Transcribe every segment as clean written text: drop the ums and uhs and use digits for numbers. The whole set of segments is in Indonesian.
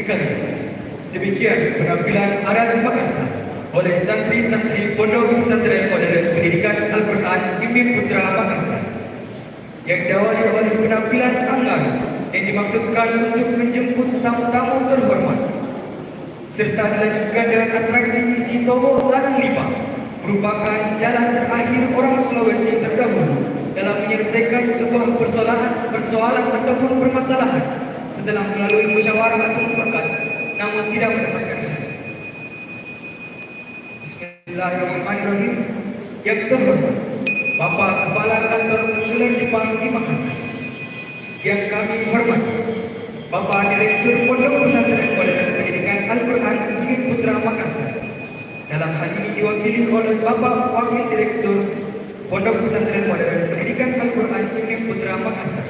sekalian. Demikian penampilan adat Makassar oleh santri-santri Pondok Pesantren Modern Pendidikan Al-Quran Imi Putra Makassar yang diawali oleh penampilan anggar yang dimaksudkan untuk menjemput tamu-tamu terhormat serta dilanjutkan dengan atraksi isi tombol larang lipat merupakan jalan terakhir orang Sulawesi terdahulu dalam menyelesaikan sebuah persoalan ataupun permasalahan setelah melalui musyawarah atau mufakat namun tidak mendapatkan hasil. Bismillahirrahmanirrahim. Yang terhormat Bapak Kepala Kantor Konsuler Jepang di Makassar, yang kami hormati Bapak Direktur Pondok Pesantren Modern Pendidikan Al-Quran Imi Putra Makassar, dalam hal ini diwakili oleh Bapak Wakil Direktur Pondok Pesantren Modern Pendidikan Al-Quran Imi Putra Makassar,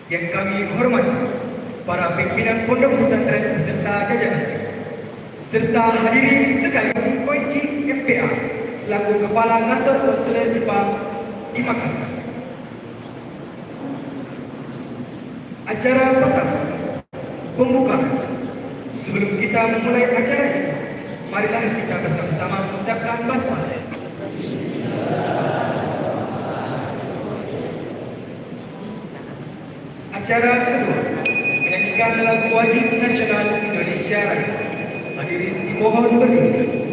yang kami hormati para pimpinan Pondok Pesantren beserta jajarannya, serta hadirin sekalian Koichi MPA selaku Kepala Kantor Konsuler Jepang di Makassar. Acara pertama, pembukaan. Sebelum kita memulai acara ini, marilah kita bersama-sama mengucapkan basmalah. Acara kedua, menyanyikan lagu wajib nasional Indonesia Raya. Hadirin dimohon berdiri.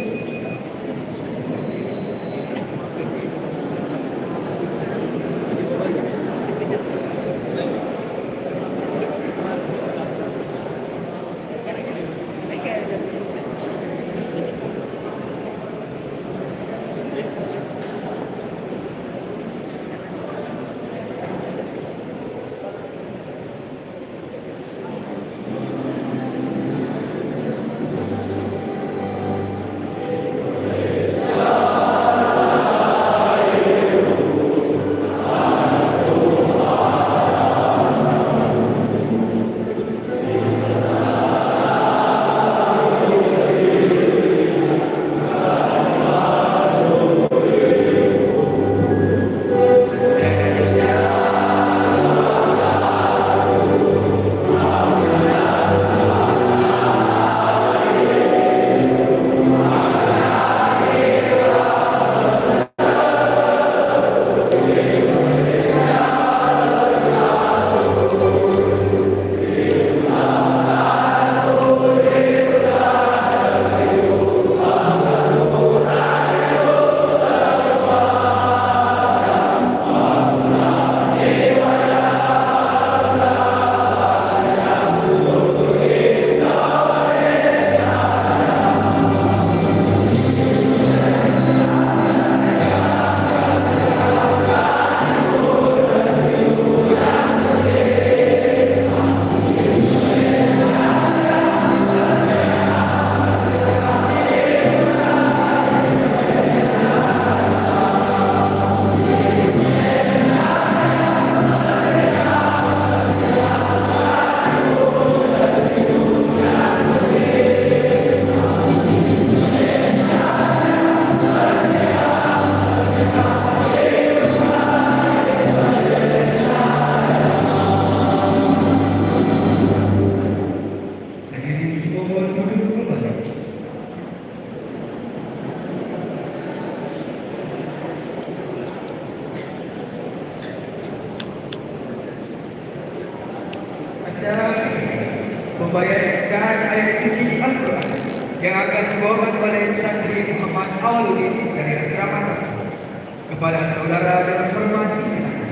Acara pembayaran ayat suci Al-Quran yang akan dibawakan oleh Santri Muhammad Awaludin dari Asrama kepada saudara dengan hormat disilakan.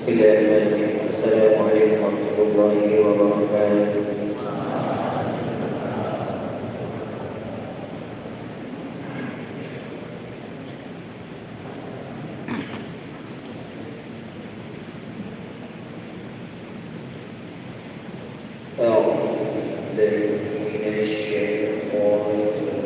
Bismillahirrahmanirrahim. Assalamualaikum warahmatullahi wabarakatuh. أعوذ بالله من الشيطان الرجيم.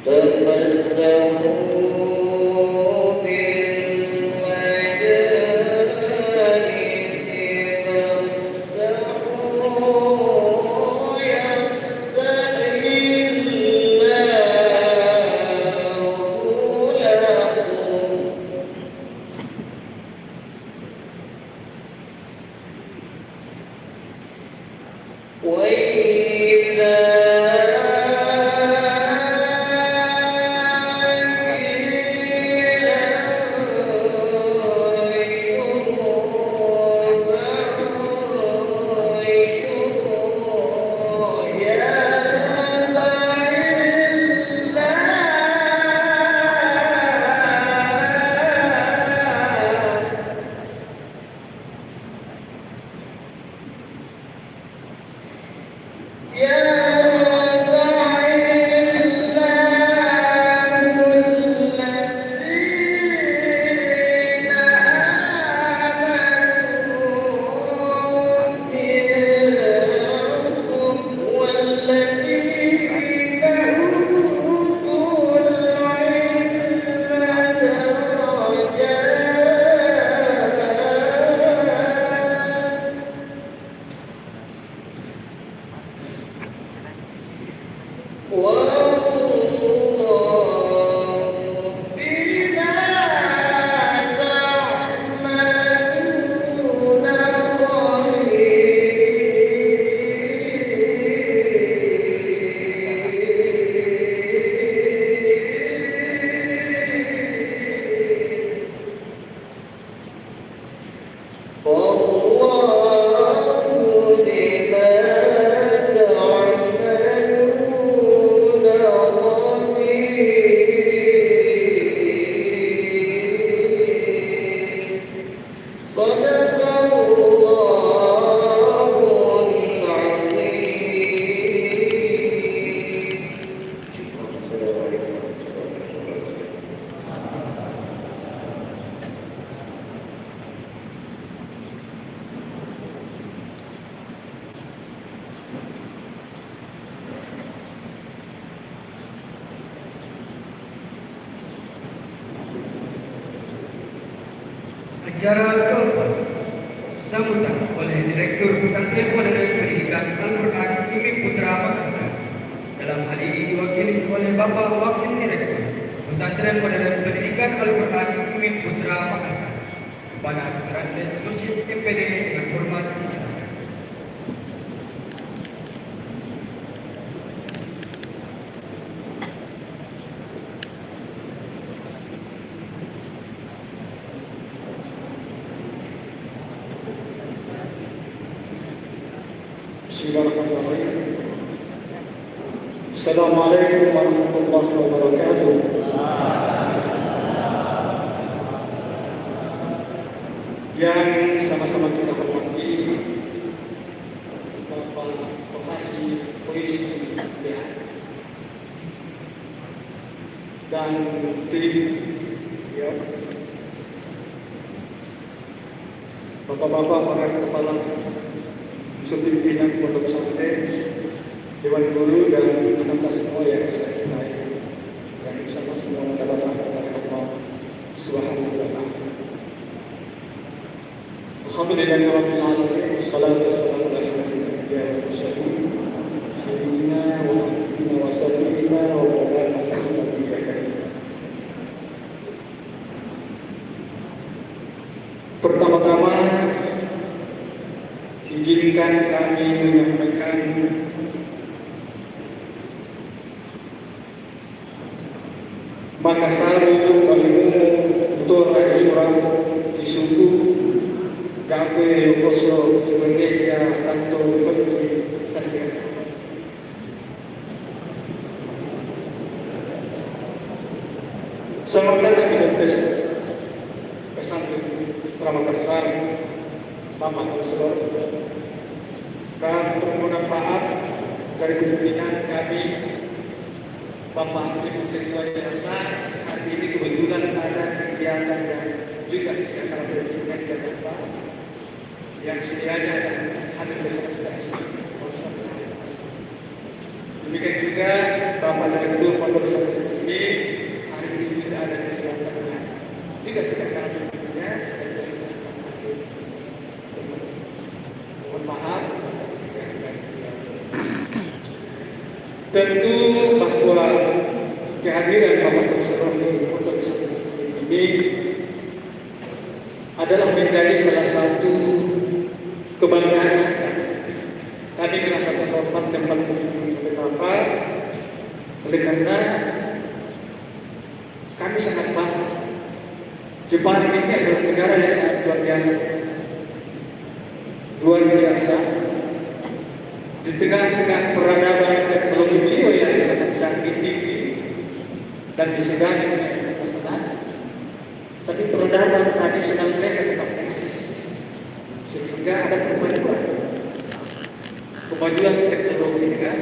تفسحوا في المجالس فافسحوا يفسح الله لكم وإذا قيل انشروا فانشروا والذين أوتوا العلم درجات والله بما تعملون خبير والله بما تعملون خبير صدق الله العظيم. السلام عليكم ورحمة الله وبركاته. Acara keempat sambutan oleh Direktur Pesantren Modern Pendidikan Al-Quran Umi Putra Makassar. Dalam hal ini diwakili oleh Bapak Wakil Direktur Pesantren Modern Pendidikan Al-Quran Umi Putra Makassar. Kepada Randes Masjid MPD dengan hormat disilakan. Bismillahirrahmanirrahim. Assalamualaikum warahmatullahi wabarakatuh. Yang sama-sama kita hormati Bapak Profesi Polisi ya, dan tim ya, Bapak-bapak para kepala pimpinan pondok pesantren, dewan guru dan anak semua yang saya cintai, yang bersama semua mendapat rahmat dari Allah Subhanahu wa Ta'ala. Alhamdulillahirabbil alamin, wassalatu wassalamu ala asyrofil anbiya'i wal mursalin, sayyidina wa habibina wa sayyidina wa maulana Muhammadin wa karim. Pertama-tama izinkan kami menyampaikan Makasaru Balimu Tutor Raja Surau Kisuku Gape Yokoso Indonesia Tanto Benci Saja. Selamat datang di Pesantren Putra Makassar, Bapak Konselor, dan bermanfaat dari pimpinan kami, Bapak Ibu Ketua Yayasan. Hari ini kebetulan ada kegiatan yang juga tidak kalah pentingnya di Jakarta, yang sedianya akan hadir bersama kita di sini. Demikian juga Bapak Direktur Pondok Pesantren juga tidak kalah pentingnya sekali lagi kita sepakati. Mohon maaf atas kegagalan beliau. Tentu bahwa kehadiran Bapak Konselor di Pondok Pesantren ini adalah menjadi salah satu kebanggaan kami. Kami merasa terhormat sempat dikunjungi oleh Bapak, oleh karena kami sangat bangga. Jepang ini adalah negara yang sangat luar biasa. Luar biasa. Di tengah-tengah peradaban teknologi bio yang sangat canggih tinggi dan disegani oleh internasional, tapi peradaban tradisional mereka tetap eksis. Sehingga ada kemajuan teknologi kan,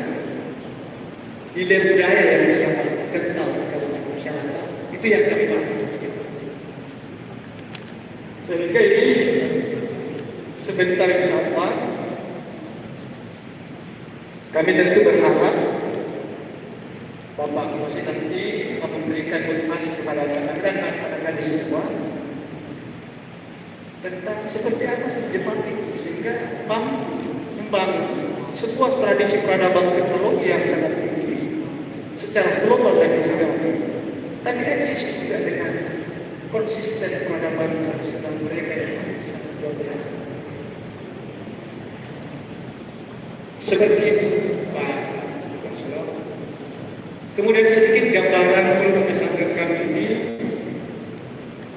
nilai budaya yang sangat kental di kalangan masyarakat. Itu yang kami mahu. Sehingga ini sebentar insyaallah kami tentu berharap Bapak Kursi nanti memberikan motivasi kepada anak-anak dan anak-anak di semua tentang seperti apa sih Jepang ini, sehingga mampu membangun sebuah tradisi peradaban teknologi yang sangat tinggi secara global dan disegani, tapi eksis juga dengan konsisten peradaban tradisional mereka yang sangat luar biasa. Seperti itu, Pak Konselor. Kemudian sedikit gambaran pondok pesantren kami ini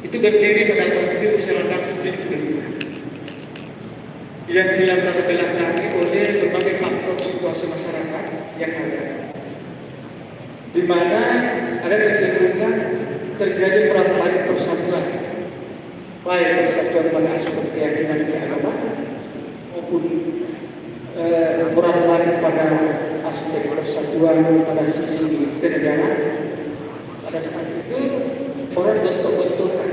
itu berdiri pada tahun 1975 yang dilatar belakangi oleh berbagai faktor situasi masyarakat yang ada, di mana ada kecenderungan terjadi peran-peran persatuan, baik persatuan pada aspek keyakinan keagamaan maupun peran-peran pada aspek persatuan pada sisi kenegaraan. Pada saat itu orang bentuk-bentukan,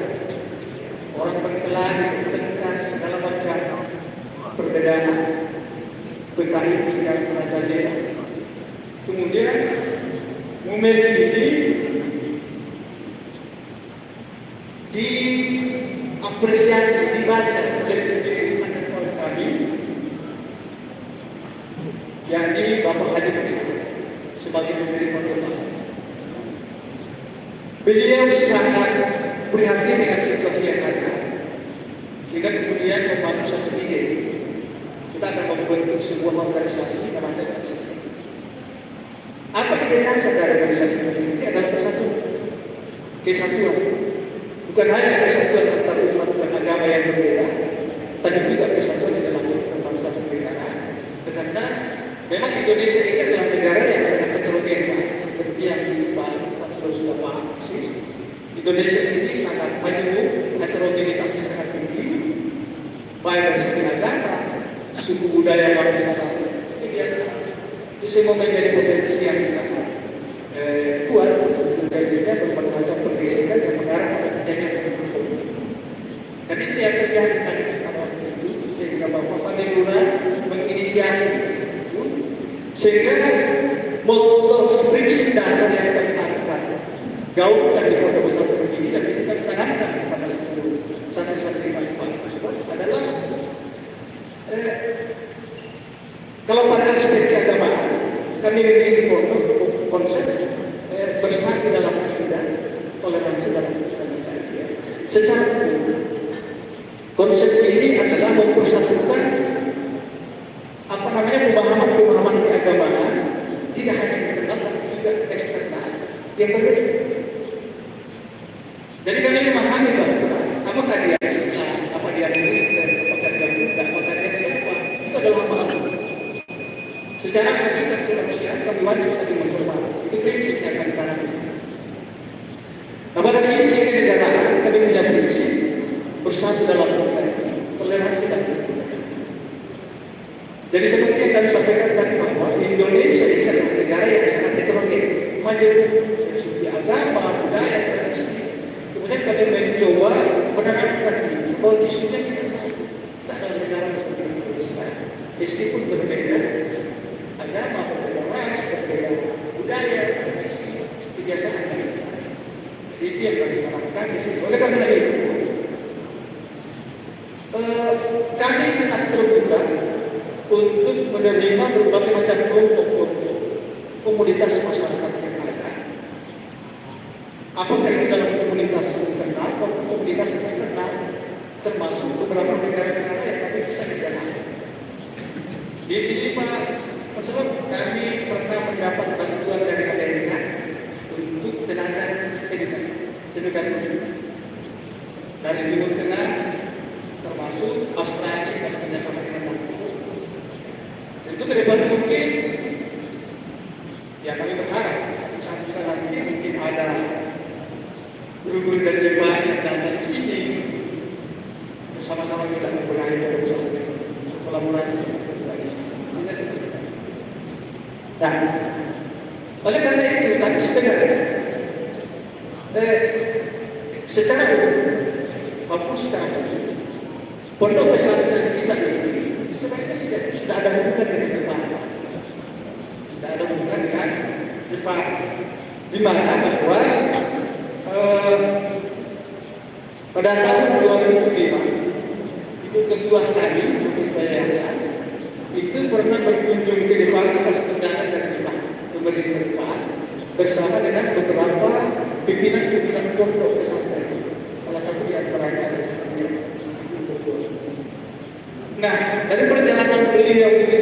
orang berkelahi, bertengkar, segala macam perbedaan, PKI dan peradaban. Kemudian momen ini diapresiasi, dibaca oleh pendiri anak kami, yakni Bapak Haji Muhammad sebagai pendiri pondok. Beliau sangat prihatin dengan situasi yang ada, sehingga kemudian membangun satu ide. Kita akan membentuk sebuah organisasi namanya organisasi. Apa ide dasar dari organisasi ini? Adalah persatuan, kesatuan. Bukan hanya kesatuan antar umat beragama yang berbeda, tapi juga kesatuan di dalam bangsa kenegaraan. Karena memang Indonesia ini adalah negara yang sangat heterogen, seperti yang Pak sudah paham. Indonesia ini sangat majemuk, heterogenitasnya sangat tinggi, baik dari segi agama, suku budaya bangsa. Itu biasa. Itu semua menjadi potensi yang sangat kuat untuk terjadinya berbagai macam pergeseran yang mengarah pada terjadinya konflik. Dan itu yang terjadi pada waktu itu, sehingga Bapak Panelura menginisiasi itu, sehingga moto prinsip dasar yang kami angkat gaungkan di pondok pesantren ini dan kita tanamkan kepada seluruh santri-santri kami adalah kalau pada aspek keagamaan kami memiliki konsep bersatu dalam akidah, toleransi dalam akidah. Secara konsep ini adalah mempersatukan pemahaman keagamaan tidak hanya internal tapi juga eksternal yang berbeda. Jadi kami memahami bahwa apakah dia Islam, apa dia Kristen, apakah dia Buddha, apakah dia siapa, itu adalah hamba Allah. Secara hakikat kemanusiaan kami wajib saling menghormati. Itu prinsip yang kami tanamkan. Nah, pada sisi kenegaraan kami punya prinsip bersatu dalam toleransi dan kebudayaan. Jadi seperti yang kami sampaikan tadi bahwa Indonesia ini adalah negara yang sangat heterogen, majemuk dari segi agama, budaya, tradisi. Kemudian kami mencoba menerapkan bahwa isunya kita satu. Kita adalah negara yang Indonesia, meskipun berbeda agama, berbeda ras, berbeda budaya, tradisi, kebiasaan. Itu yang kami harapkan di sini. Oleh karena itu, kami sangat terbuka untuk menerima berbagai macam kelompok komunitas masyarakat yang ada. Apakah itu dalam komunitas internal maupun komunitas eksternal, termasuk beberapa negara-negara yang kami bisa kerjasama. Di sini Pak Konselor, kami pernah mendapat bantuan dari Amerika untuk tenaga pendidikan dari Timur Tengah, termasuk Australia dan kerjasama dengan tentu ke depan mungkin ya kami berharap saat kita nanti mungkin ada guru-guru dan jemaah yang datang ke sini bersama-sama kita membenahi kolaborasi. Nah, oleh karena itu tapi sebenarnya secara umum maupun secara khusus pondok pesantren kita ini sebenarnya sudah ada hubungan dengan Jepang. Sudah ada hubungan dengan Jepang, di mana bahwa pada tahun 2005 ibu ketua kami untuk yayasan itu pernah berkunjung ke Jepang atas undangan dari Jepang, pemerintah Jepang, bersama dengan beberapa pimpinan pondok pesantren. Salah satu di antaranya nah, dari perjalanan beliau ini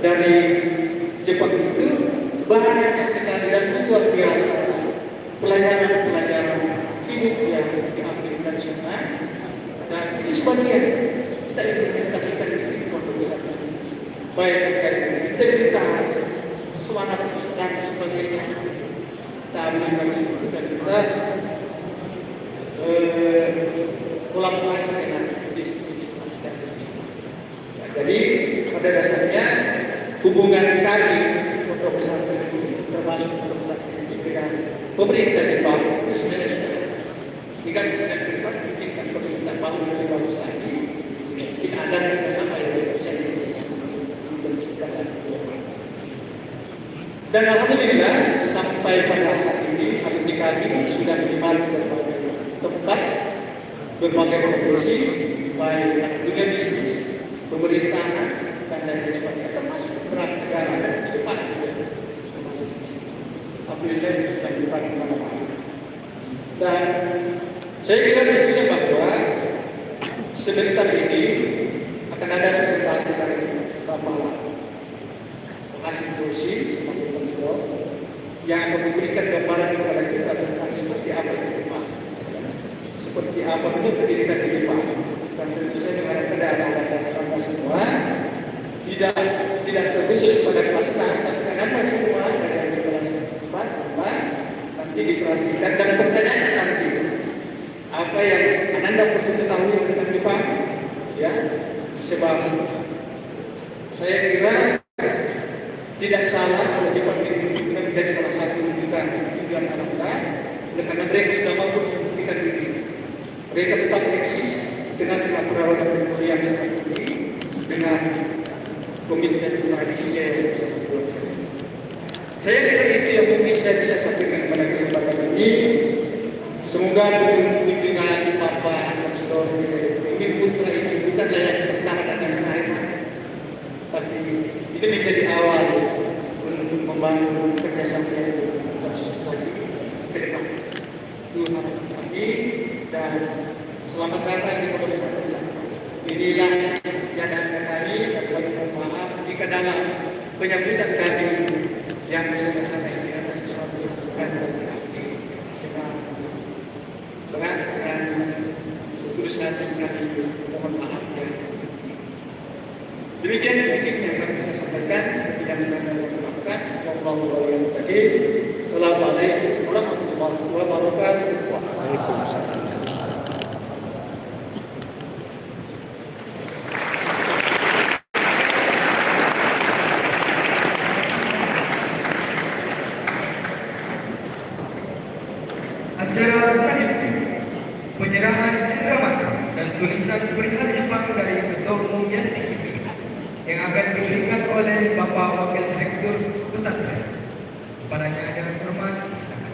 dari Jepang itu banyak sekali dan luar biasa pelajaran hidup yang diambil dari sana, dan itu sebagian kita implementasikan di sini pondok pesantren, baik terkait integritas, semangat dan sebagainya. Kita ambil dan kita kolaborasi dengan institusi. Jadi pada dasarnya hubungan kami pondok pesantren termasuk pondok pesantren dengan pemerintah Jepang itu sebenarnya sudah tinggal kemudian ke depan mungkin pemerintah baru lebih bagus lagi, mungkin ada kerjasama yang bisa dilakukan. Dan alhamdulillah sampai pada hari ini alumni kami sudah menikmati berbagai tempat, berbagai profesi, baik dunia bisnis, pemerintahan, dan lain sebagainya, termasuk beberapa negara dan di Jepang juga termasuk di sini. Alhamdulillah sudah dipakai kemana-mana. Dan saya kira juga bahwa sebentar ini akan ada presentasi dari Bapak Hasim Kursi sebagai konselor yang akan memberikan gambaran kepada kita tentang seperti apa di Jepang, seperti apa dulu pendidikan di Jepang. Dan tentu saja mengharapkan anak-anak semua tidak terkhusus pada kelas 6, tapi anak-anak semua yang di kelas 4, nanti diperhatikan dan pertanyaan nanti apa yang Anda perlu ketahui tentang Jepang, ya, sebab saya kira tidak salah kalau Jepang ini menjadi salah satu tujuan anak-anak, karena mereka sudah mampu membuktikan diri. Mereka tetap eksis di tengah-tengah peradaban yang seperti ini dengan komitmen tradisinya yang sangat luar biasa. Saya kira itu yang mungkin saya bisa sampaikan pada kesempatan ini. Semoga kunjungan Bapak Konselor Tinggi Putra ini bukanlah yang pertama dan yang terakhir, tapi ini menjadi awal untuk membangun kerjasama yang lebih konsisten lagi ke depan. Itu harapan kami, dan selamat datang di Pondok Pesantren. Inilah keadaan kami, dan kami mohon maaf jika dalam penyambutan kami yang sederhana ini ada sesuatu yang bukan terjadi dengan berat dan tulus hati kami mohon maaf dari demikian mungkin yang kami bisa sampaikan. Tidak menamakan wallahu a'lam bishawab. Assalamualaikum warahmatullahi wabarakatuh. Waalaikumsalam. Acara selanjutnya penyerahan cenderamata dan tulisan perihal Jepang dari Ketua Umum YSTKP yang akan diberikan oleh Bapak Wakil Direktur Pesantren. Kepadanya dengan hormat silakan.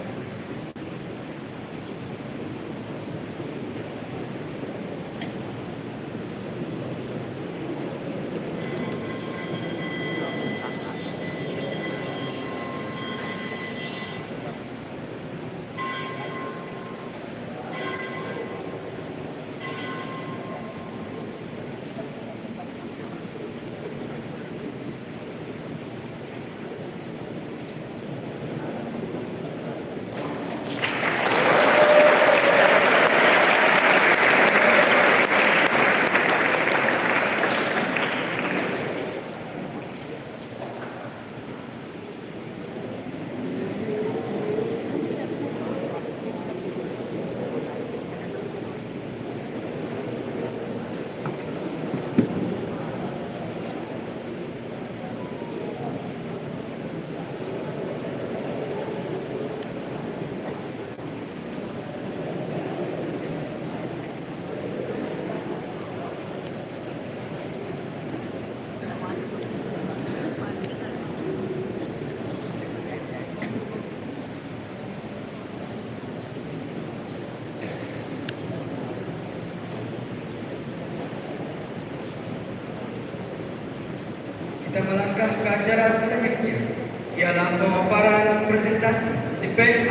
kita melangkah ke acara selanjutnya, ialah pemaparan presentasi dipimpin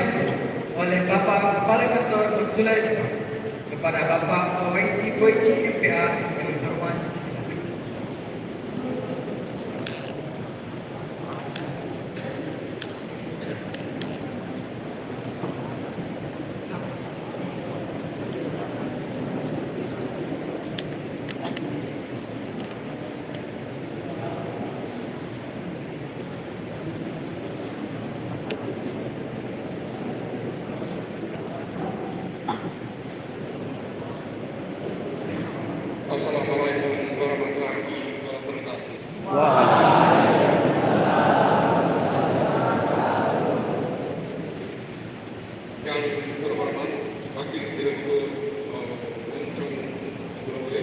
oleh Bapak Kepala Kantor Konsulat Jepang kepada Bapak OIC Koichi MPA dengan hormat. Silakan. Assalamualaikum warahmatullahi wabarakatuh. Yang terhormat Wakil Direktur Unjung Gurule,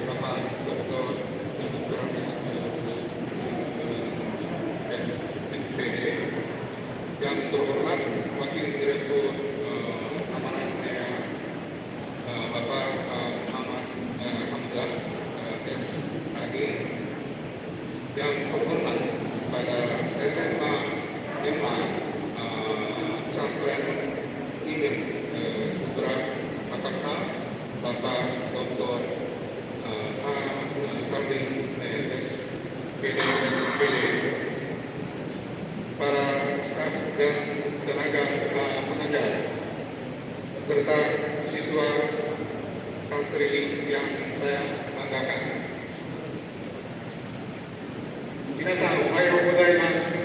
Bapak Dr. Ramis NPD, yang terhormat Wakil Direktur Amanah Negara Bapak Muhammad Hamzah SAG, yang terhormat pada SMA MA Pesantren Imin Putra Makassar, Bapak Dr. Sarding SPD, para staf dan tenaga pengajar, serta siswa santri yang saya banggakan. Minasan, ohayou gozaimasu.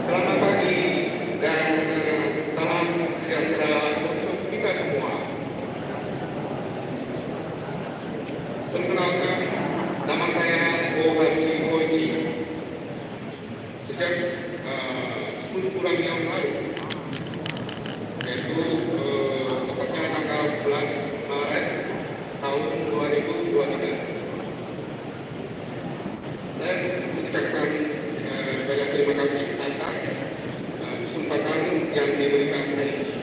Selamat pagi dan salam sejahtera untuk kita semua. Perkenalkan, nama saya Ohashi Koichi. Sejak 10 bulan yang lalu, yaitu tepatnya tanggal 11 Maret tahun 2023, saya mengucapkan banyak terima kasih atas kesempatan yang diberikan hari ini.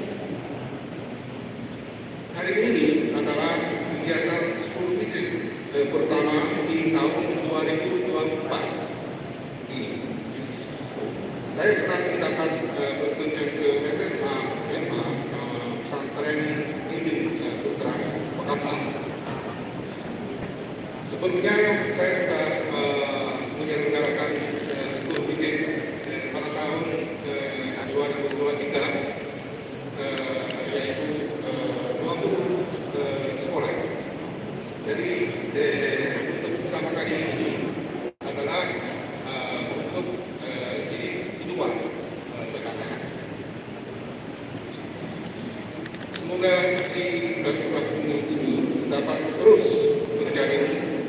Hari ini adalah kegiatan 10 izin pertama di tahun 2024 ini. Saya senang mendapat berkunjung ke SMA MA Pesantren Imin Putra Makassar. Sebelumnya saya sudah menyelenggarakan studi izin pada tahun 2023, yaitu 20 sekolah. Jadi untuk pertama kali ini adalah untuk jilid kedua bagi saya. Semoga si silaturahmi ini dapat terus terjalin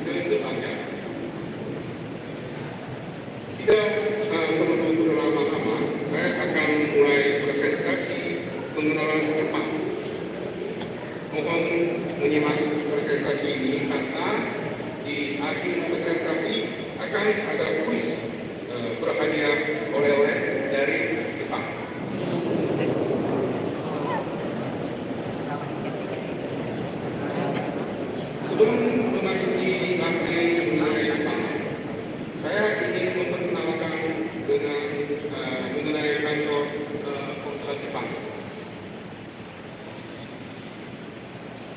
ke depannya. Tidak perlu berlama-lama, saya akan mulai presentasi pengenalan Jepang. Mohon menyimak presentasi ini karena di akhir presentasi akan ada kuis berhadiah oleh-oleh dari Jepang. Sebelum memasuki materi mengenai Jepang, saya ingin memperkenalkan dengan mengenai kantor konsulat Jepang.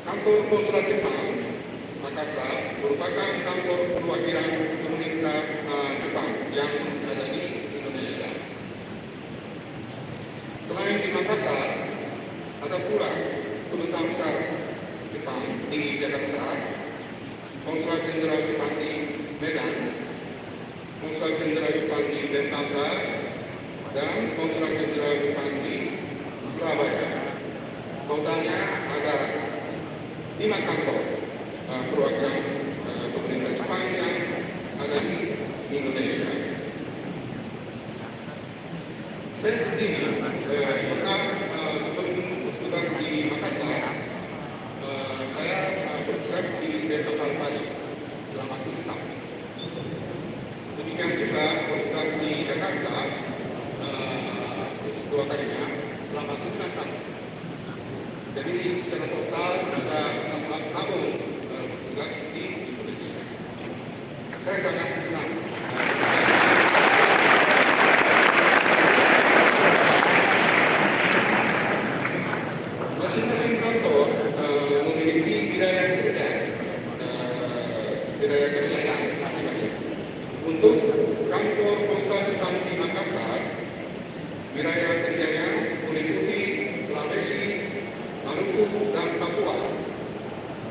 Kantor konsulat Jepang Makassar merupakan kantor perwakilan pemerintah Jepang yang ada di Indonesia. Selain di Makassar, ada pula kedutaan besar Jepang di Jakarta, konsulat jenderal Jepang di Medan, konsulat jenderal Jepang di Denpasar, dan konsulat jenderal Jepang di Surabaya. Totalnya ada 5 kantor perwakilan pemerintah Jepang yang ada di Indonesia. Saya sendiri pernah sebelum bertugas di Makassar, saya bertugas di Denpasar Bali selama 7 tahun. Demikian juga bertugas di Jakarta untuk 2 kalinya selama 9 tahun. Jadi secara total bisa tahun bertugas di Indonesia. Saya sangat senang masing-masing kantor memiliki wilayah kerjanya masing-masing. Untuk kantor Pos Jepang di Makassar, wilayah kerjanya meliputi Sulawesi, Maluku, dan Papua.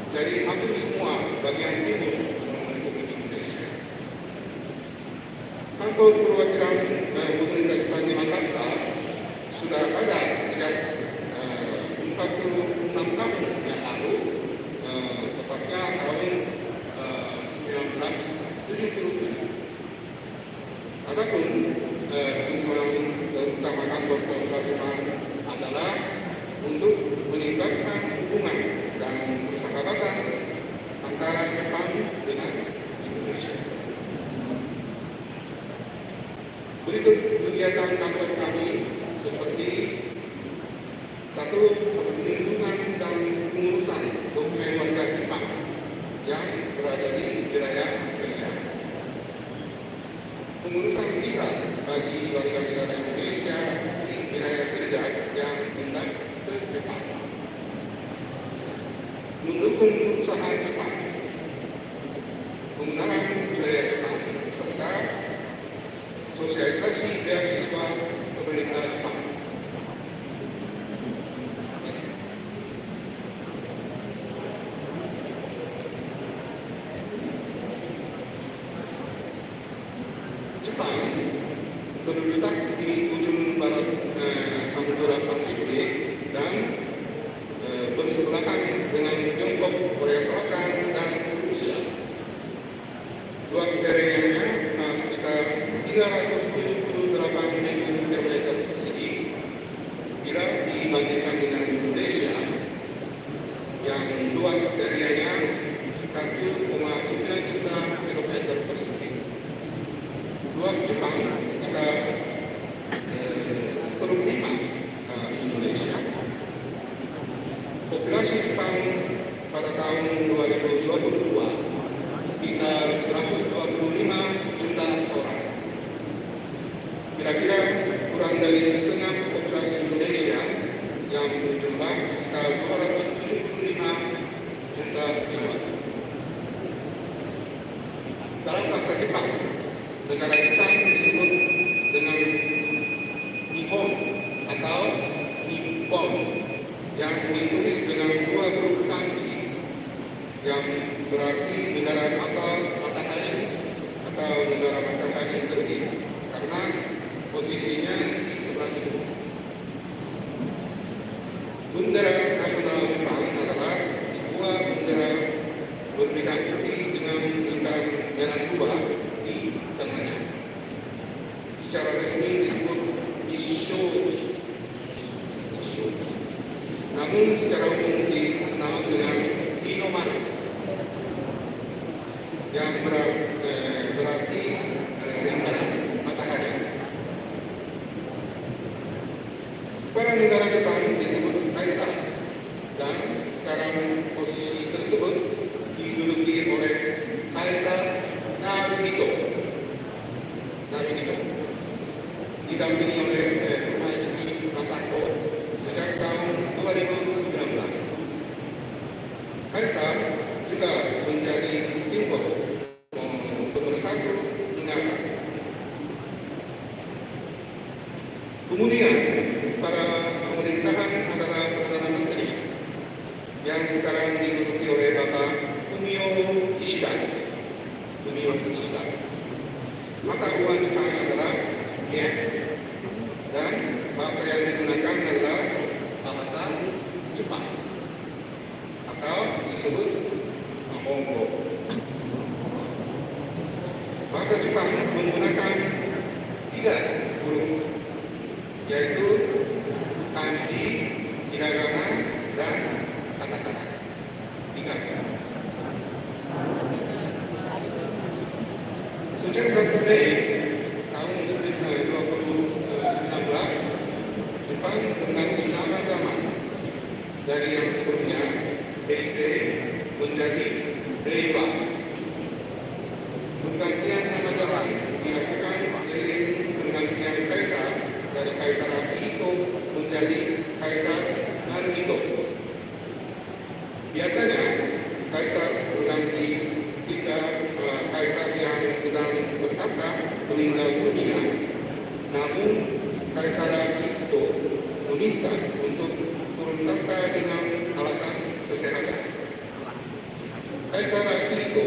Jadi hampir semua bagian timur Republik Indonesia. Kantor perwakilan pemerintah Jepang di Makassar sudah ada sejak 46 tahun yang lalu, tepatnya tahun 1977. Adapun tujuan utama kantor konsulat Jepang adalah untuk meningkatkan hubungan dan persahabatan antara Jepang dengan Indonesia. Berikut kegiatan kantor kami seperti: 1. Perlindungan dan pengurusan dokumen warga Jepang yang berada di wilayah Indonesia. Pengurusan visa bagi warga negara Indonesia di wilayah kerja yang hendak ke Jepang. Mendukung perusahaan Jepang, pengenalan wilayah Jepang, serta sosialisasi beasiswa pemerintah Jepang. Jepang terletak di ujung barat Samudra Pasifik dan bersebelahan dengan Tiongkok, Korea Selatan, dan Rusia. Luas areanya sekitar 378.000 km persegi bila dibandingkan dengan Indonesia yang luas areanya 1,9 juta km persegi. Luas Jepang sekitar 1/5 Indonesia. Populasi Jepang pada tahun 2022 sekitar 125 juta orang. Kira-kira kurang dari setengah populasi Indonesia yang berjumlah sekitar 275 juta jiwa. Dalam bahasa Jepang, negara Jepang disebut dengan Nihon atau Nippon yang ditulis dengan 2 huruf kanji yang berarti negara asal matahari atau negara matahari terbit karena posisinya di sebelah itu. Bendera nasional Jepang adalah sebuah bendera berbintang putih dengan lingkaran merah 2 di tengahnya. Secara resmi disebut Nisshoji. Namun secara umum dikenal dengan Hinomaru yang berarti lingkaran matahari. Kepala negara Jepang disebut Kaisar dan sekarang posisi tersebut diduduki oleh Kaisar Naruhito, didampingi oleh Permaisuri Masako sejak tahun 2019. Kaisar juga menjadi simbol pemersatu negara. Kemudian pada pemerintahan adalah Perdana Menteri yang sekarang diduduki oleh Bapak Fumio Kishida. Mata uang Jepang adalah yen dan bahasa yang digunakan adalah bahasa Jepang atau disebut Nihongo. Bahasa Jepang menggunakan 3 huruf, yaitu kanji, hiragana, dan katakana. 3. Sejak 1 Mei tahun 2019, Jepang mengganti nama zaman dari yang sebelumnya Heisei menjadi Reiwa. Penggantian nama jalan dilakukan seiring penggantian kaisar dari Kaisar Akihito menjadi Kaisar Naruhito. Biasanya kaisar berganti ketika kaisar yang sedang bertahta meninggal dunia. Namun Kaisar Akihito meminta untuk turun tahta dengan alasan kesehatan. Kaisar Akihito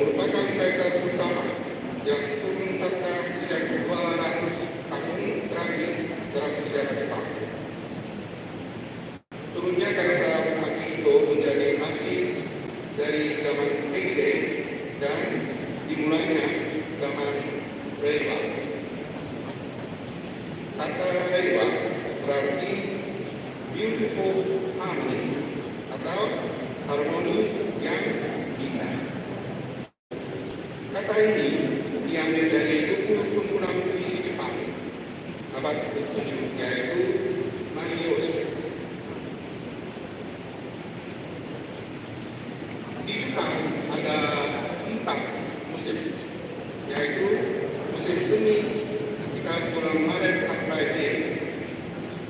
merupakan kaisar pertama yang turun tahta sejak 200 tahun terakhir dalam sejarah Jepang. Turunnya Kaisar Akihito menjadi akhir dari zaman Heisei dan dimulainya zaman Reiwa. Kata Reiwa berarti beautiful harmony atau harmoni yang indah. Kata ini diambil dari buku kumpulan puisi Jepang abad ke-7 yaitu Mariyoshi. Di Jepang ada 4 musim, yaitu musim semi sekitar bulan Maret sampai Mei,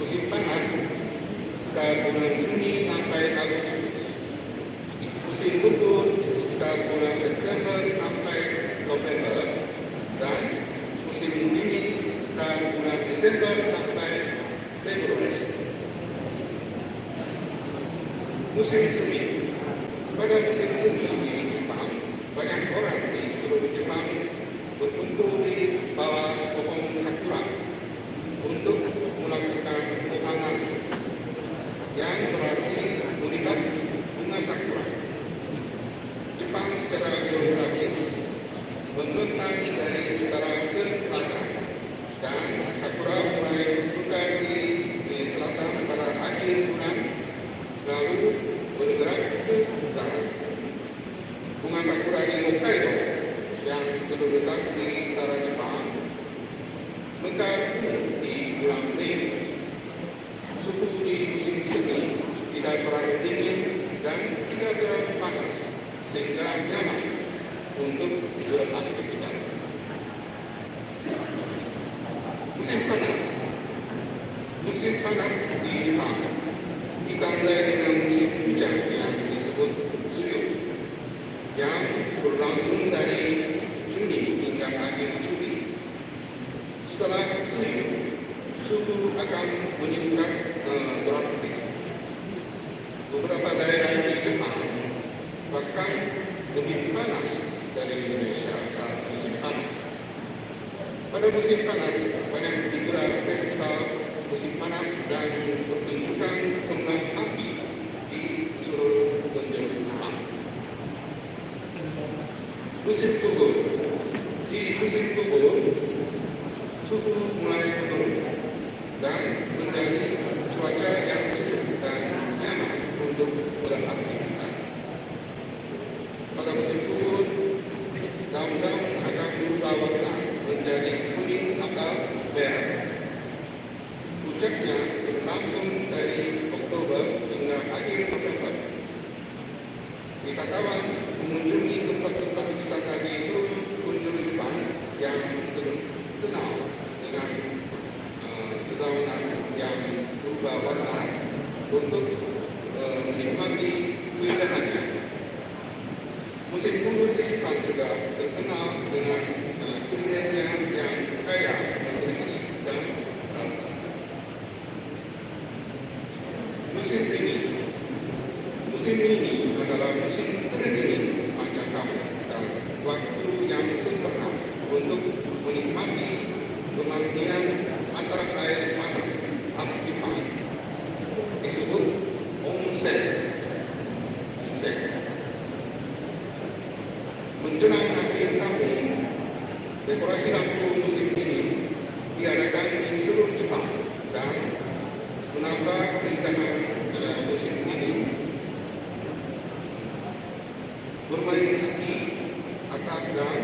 musim panas sekitar bulan Juni sampai Agustus, musim gugur sekitar bulan September sampai November, dan musim dingin sekitar bulan Desember sampai Februari. Musim semi. Pada musim semi di Jepang, banyak orang di seluruh Jepang berkumpul di bawah pohon sakura untuk melakukan ohangari, yang berarti melihat bunga sakura. Jepang secara geografis membentang dari utara ke selatan, dan sakura mulai membuka diri di selatan pada akhir bulan, lalu bergerak ke utara. Bunga sakura di Hokkaido yang terletak di utara Jepang mekar di bulan Mei. Suhu di musim semi tidak terlalu dingin dan tidak terlalu panas, sehingga nyaman untuk beraktivitas. Musim panas. Musim panas di Jepang ditandai dengan musim hujan yang disebut Tsuyu, yang berlangsung dari Juni hingga akhir Juli. Setelah Tsuyu, suhu akan meningkat drastis. Beberapa daerah di Jepang bahkan lebih panas dari Indonesia saat musim panas. Pada musim panas banyak digelar festival musim panas dan pertunjukan kembang api di seluruh penjuru Jepang. Musim gugur. Di musim gugur, suhu mulai menurun dan menjadi cuaca yang sejuk dan nyaman untuk beraktivitas. Pada musim gugur, daun-daun akan berubah warna menjadi kuning atau merah. Puncaknya berlangsung dari Oktober hingga akhir November. Wisatawan mengunjungi tempat-tempat wisata di seluruh penjuru Jepang yang terkenal dengan dedaunan yang berubah warna untuk menikmati keindahannya. Musim gugur di Jepang juga terkenal dengan kulinernya yang kaya nutrisi dan rasa. Musim ini adalah musim terdingin sepanjang tahun dan waktu yang sempurna untuk menikmati pemandian antara air panas khas Jepang, disebut onsen. Menjelang akhir tahun, dekorasi lampu musim ini diadakan di seluruh Jepang dan menambah keindahan musim ini. Bermain ski atap dan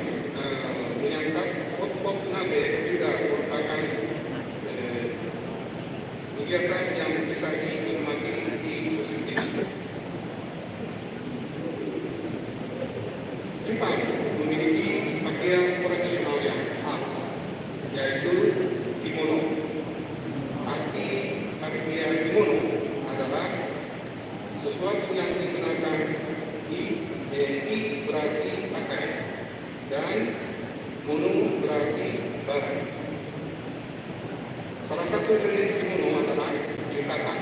menyantap pop-pop nabe juga merupakan kegiatan yang bisa dinikmati di musim ini. di barat. Salah satu jenis kimono adalah yukata.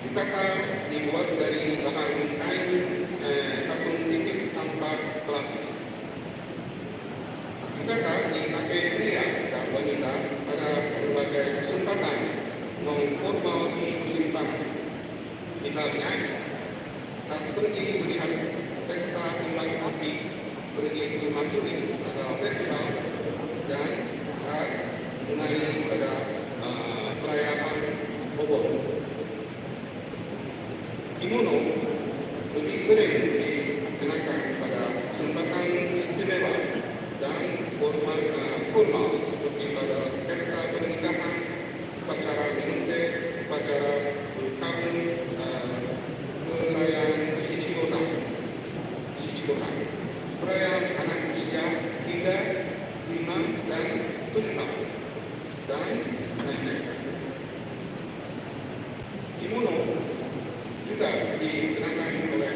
Yukata dibuat dari bahan kain katun tipis tanpa pelapis. Yukata dipakai pria dan wanita pada berbagai kesempatan non-formal di musim panas. Misalnya, saat pergi melihat pesta kembang api, pergi ke matsuri atau festival, dan saat menari pada perayaan obor. Kimono lebih sering dikenakan pada kesempatan istimewa dan formal seperti pada pesta pernikahan, upacara minum teh, upacara berkabung, perayaan Shichigo-san, perayaan anak usia 3, 5, dan 7 tahun, dan lain-lain. Kimono juga dikenakan oleh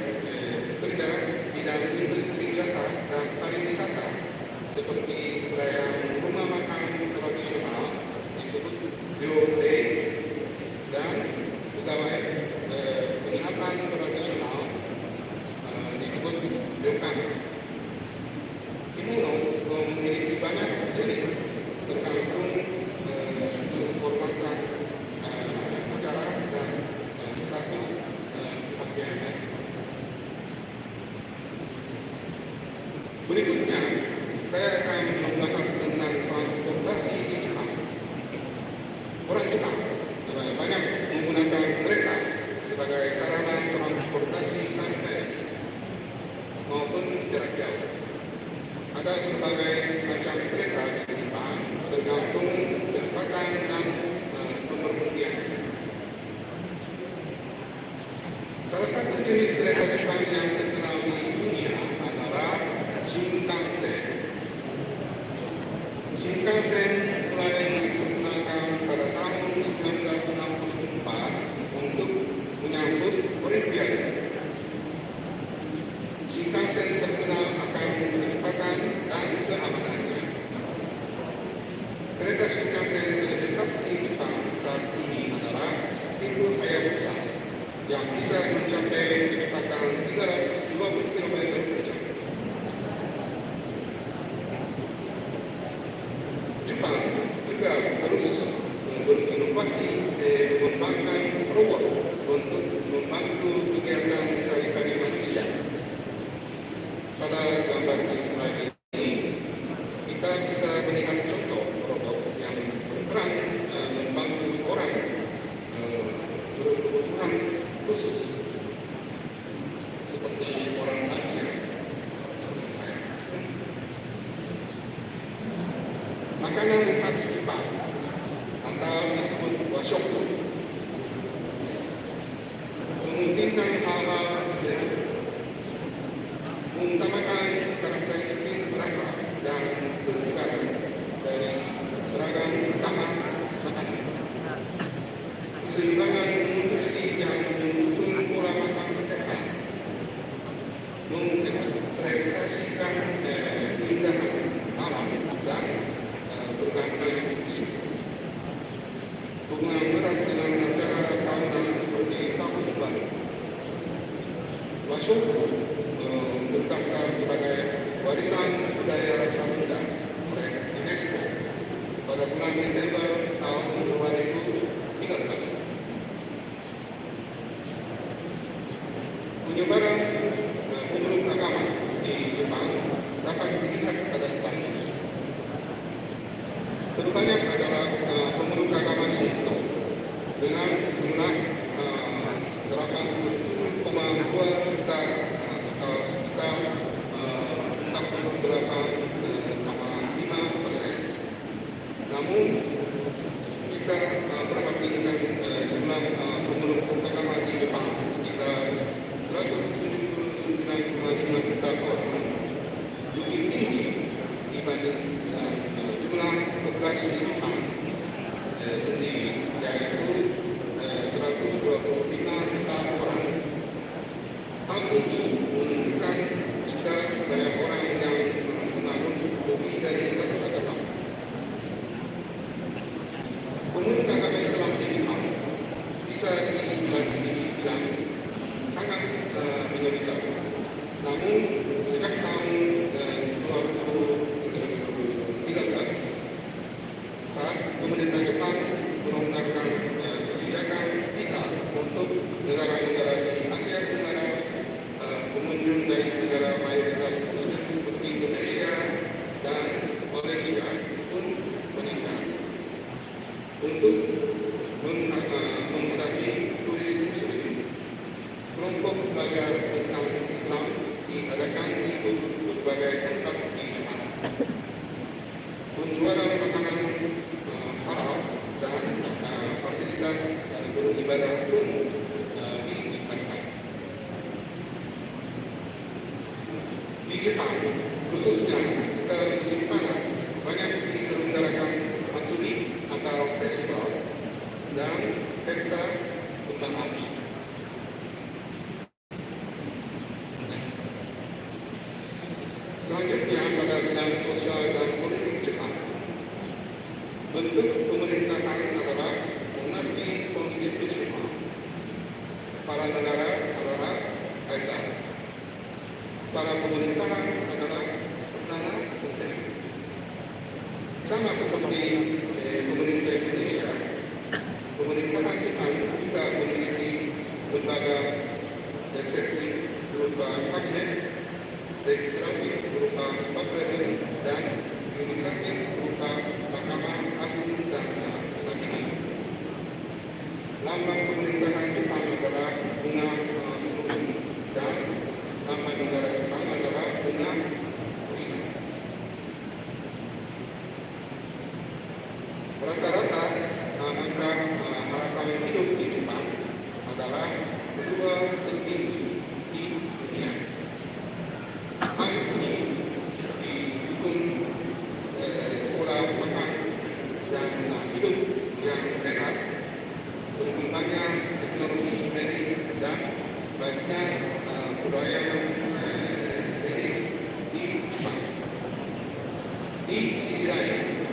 pekerja bidang industri jasa dan pariwisata seperti perayaan rumah makan tradisional disebut Ryōtei dan pegawai penginapan tradisional disebut ryokan. Kimono memiliki banyak jenis tergantung kehormatan acara dan status pakaiannya. Berikutnya, saya akan membahas tentang transportasi di Jepang. Orang Jepang banyak menggunakan kereta sebagai sarana transportasi santai maupun jarak jauh. Ada berbagai macam kereta di Jepang tergantung kecepatan dan pemberhentiannya. Salah satu jenis kereta Jepang yang terkenal di dunia adalah Shinkansen. Shinkansen mulai diperkenalkan pada tahun 1964 untuk menyambut Olimpiade. Shinkansen terkenal akan kecepatan dan keamanannya. Kereta Shinkansen tercepat di Jepang saat ini adalah tipe Hayabusa yang bisa mencapai kecepatan 320 km per jam. Jepang juga terus berinovasi mengembangkan robot untuk membantu kegiatan sehari-hari manusia. Pada gambar di slide ini, kita bisa melihat contoh robot yang berperan membantu orang berkebutuhan khusus, seperti orang lansia, seperti saya. Makanan khas Jepang atau disebut washoku memungkinkan hal-hal yang mengutamakan karakteristik rasa dan kesegaran dari beragam bahan makanan. Keseimbangan nutrisi yang mendukung pola makan sehat, mengekspresikan keindahan alam dan bergantian fungsi. Hubungan erat dengan acara tahunan seperti Tahun Baru. Washoku terdaftar sebagai warisan budaya Bunda oleh UNESCO pada bulan Desember tahun 2013. Penyebaran pemeluk agama di Jepang dapat dilihat pada slide ini. Terbanyak adalah pemeluk agama Shinto dengan jumlah 87,2 juta atau sekitar 48,5%. Namun jika perhatikan jumlah pemeluk agama di Jepang sekitar 179,5 juta orang, lebih tinggi dibanding jumlah populasi di Jepang sendiri, yaitu 125 juta orang. Hal ini menunjukkan jika banyak orang yang menganut lebih dari satu bentuk pemerintahan adalah monarki konstitusional. Kepala negara adalah kaisar. Kepala pemerintahan adalah perdana menteri. Sama seperti pemerintah Indonesia, pemerintahan Jepang juga memiliki lembaga eksekutif berupa kabinet, legislatif berupa parlemen, dan yudikatif berupa Mahkamah Agung dan Pengadilan. Lambang pemerintahan Jepang adalah bunga selurum dan lambang negara Jepang adalah bunga risma. Rata-rata angka harapan hidup di Jepang adalah kedua tertinggi di dunia. Hal ini didukung pola makan dan hidup yang sehat, berkembangnya teknologi medis, dan banyaknya budaya medis di Jepang. Di sisi lain,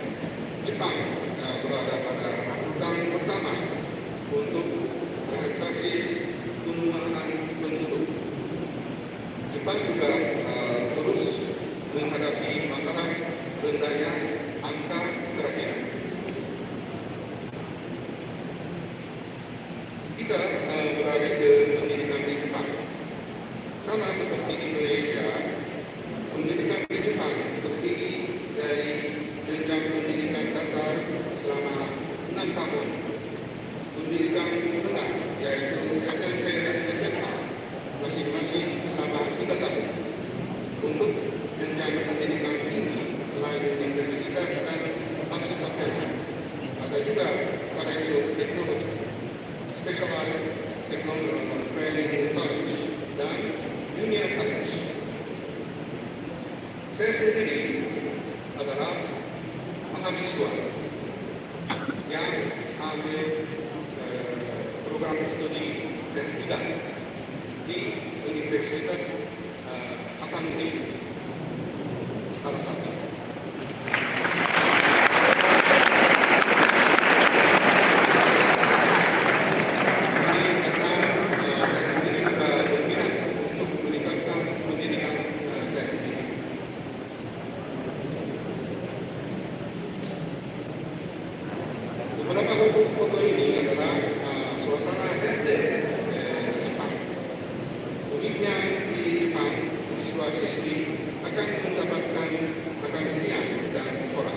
Jepang berada pada urutan pertama untuk presentasi penurunan penduduk. Jepang juga terus menghadapi masalah rendahnya angka kelahiran. Kita beralih ke pendidikan di Jepang. Sama seperti Indonesia, pendidikan di Jepang terdiri dari jenjang pendidikan dasar selama 6 tahun, pendidikan menengah yaitu SMP dan SMA masing-masing selama 3 tahun. Untuk jenjang pendidikan tinggi selain universitas dan asosiasi, ada juga College of Technology, Specialized Technology Training College, dan Junior College. Saya sendiri adalah mahasiswa yang ambil program studi S3 di Universitas Hasanuddin salah satu. Jadi karena saya sendiri juga berminat untuk meningkatkan pendidikan saya sendiri. Beberapa foto ini adalah suasana SD di Jepang. Uniknya di Jepang, siswa-siswi akan mendapatkan makan siang dan sekolah.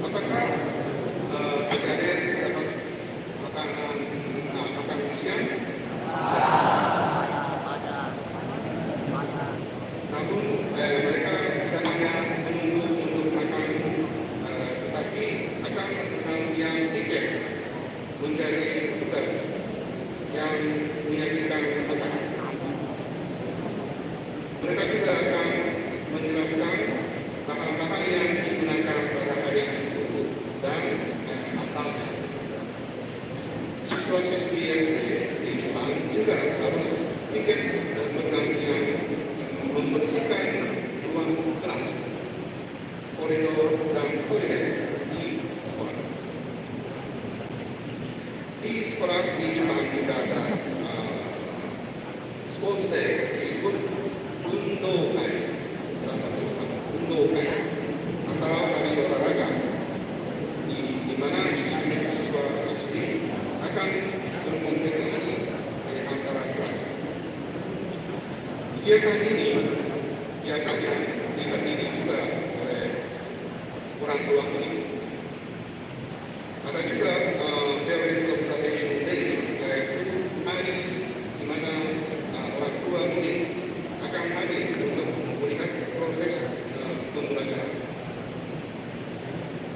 Apakah adik-adik dapat makan siang? Namun mereka tidak hanya menunggu untuk makan, tetapi akan yang tiket menjadi tugas yang menyajikan makanan. Mereka juga akan menjelaskan bahan-bahan yang digunakan pada hari itu dan asalnya. Siswa-siswi SD di Jepang juga harus ikut bergantian membersihkan ruang kelas, koridor, dan toilet di sekolah. Di sekolah di Jepang juga ada sports day disebut Undokai, dalam bahasa Jepang Undokai atau hari olahraga, di mana siswa-siswi akan berkompetisi antara kelas. Kegiatan ini biasanya dihadiri juga oleh orang tua murid. Ada juga Parents Observation Day, yaitu hari di mana orang tua murid akan hadir untuk melihat proses pembelajaran.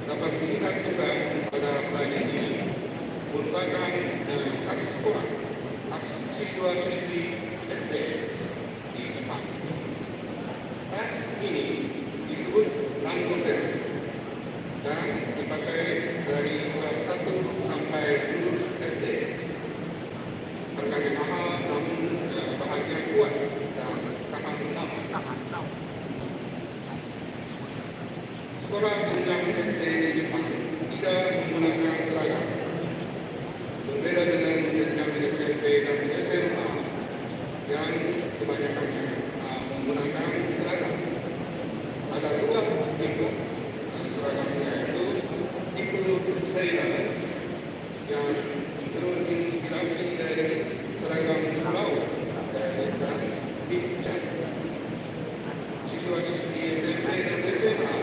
Dapat dilihat juga pada slide ini merupakan tas sekolah siswa-siswi SD di Jepang. Tas ini disebut randosen dan dipakai dari kelas 1 sampai lulus SD. Harganya mahal namun bahannya kuat dan tahan lama. Sekolah jenjang SD di Jepang berbeda dengan jenjang SMP dan SMA yang kebanyakannya menggunakan seragam. Ada dua tipe seragamnya, itu tipe sailor yang terinspirasi dari seragam laut dari Big Jazz. Siswa-siswi SMP dan SMA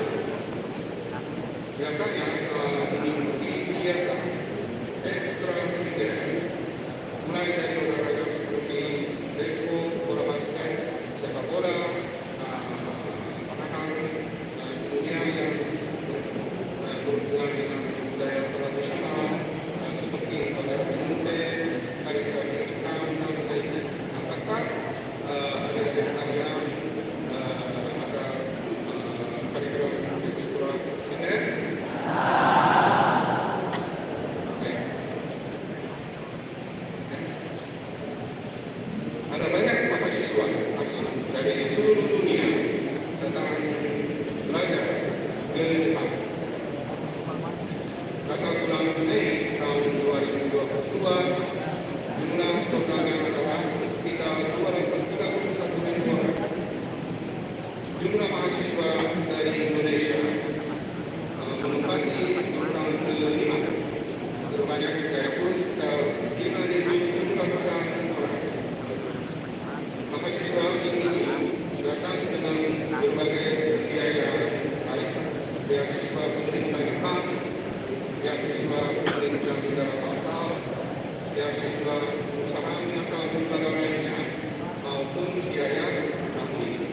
biasanya mengikuti kegiatan ekstrakurikuler mulai dari olahraga seperti baseball, bola basket, sepak bola, panahan, kemudian yang berhubungan dengan budaya tradisional seperti upacara pengantin, hari raya Jepang dan lainnya. Apakah adik-adik sekalian ada karikulum ekstrakurikuler? Ada banyak mahasiswa asing dari seluruh dunia datang belajar ke Jepang. Pada bulan Mei tahun 2022, jumlah totalnya adalah sekitar 231.000 orang. Jumlah mahasiswa dari Indonesia menempati urutan ke-5, terbanyak yaitu sekitar 5.700-an orang. Mahasiswa asing ini datang dengan berbagai biaya, baik beasiswa pemerintah Jepang, beasiswa pemerintah negara asal, beasiswa perusahaan atau lembaga lainnya, maupun biaya praktik.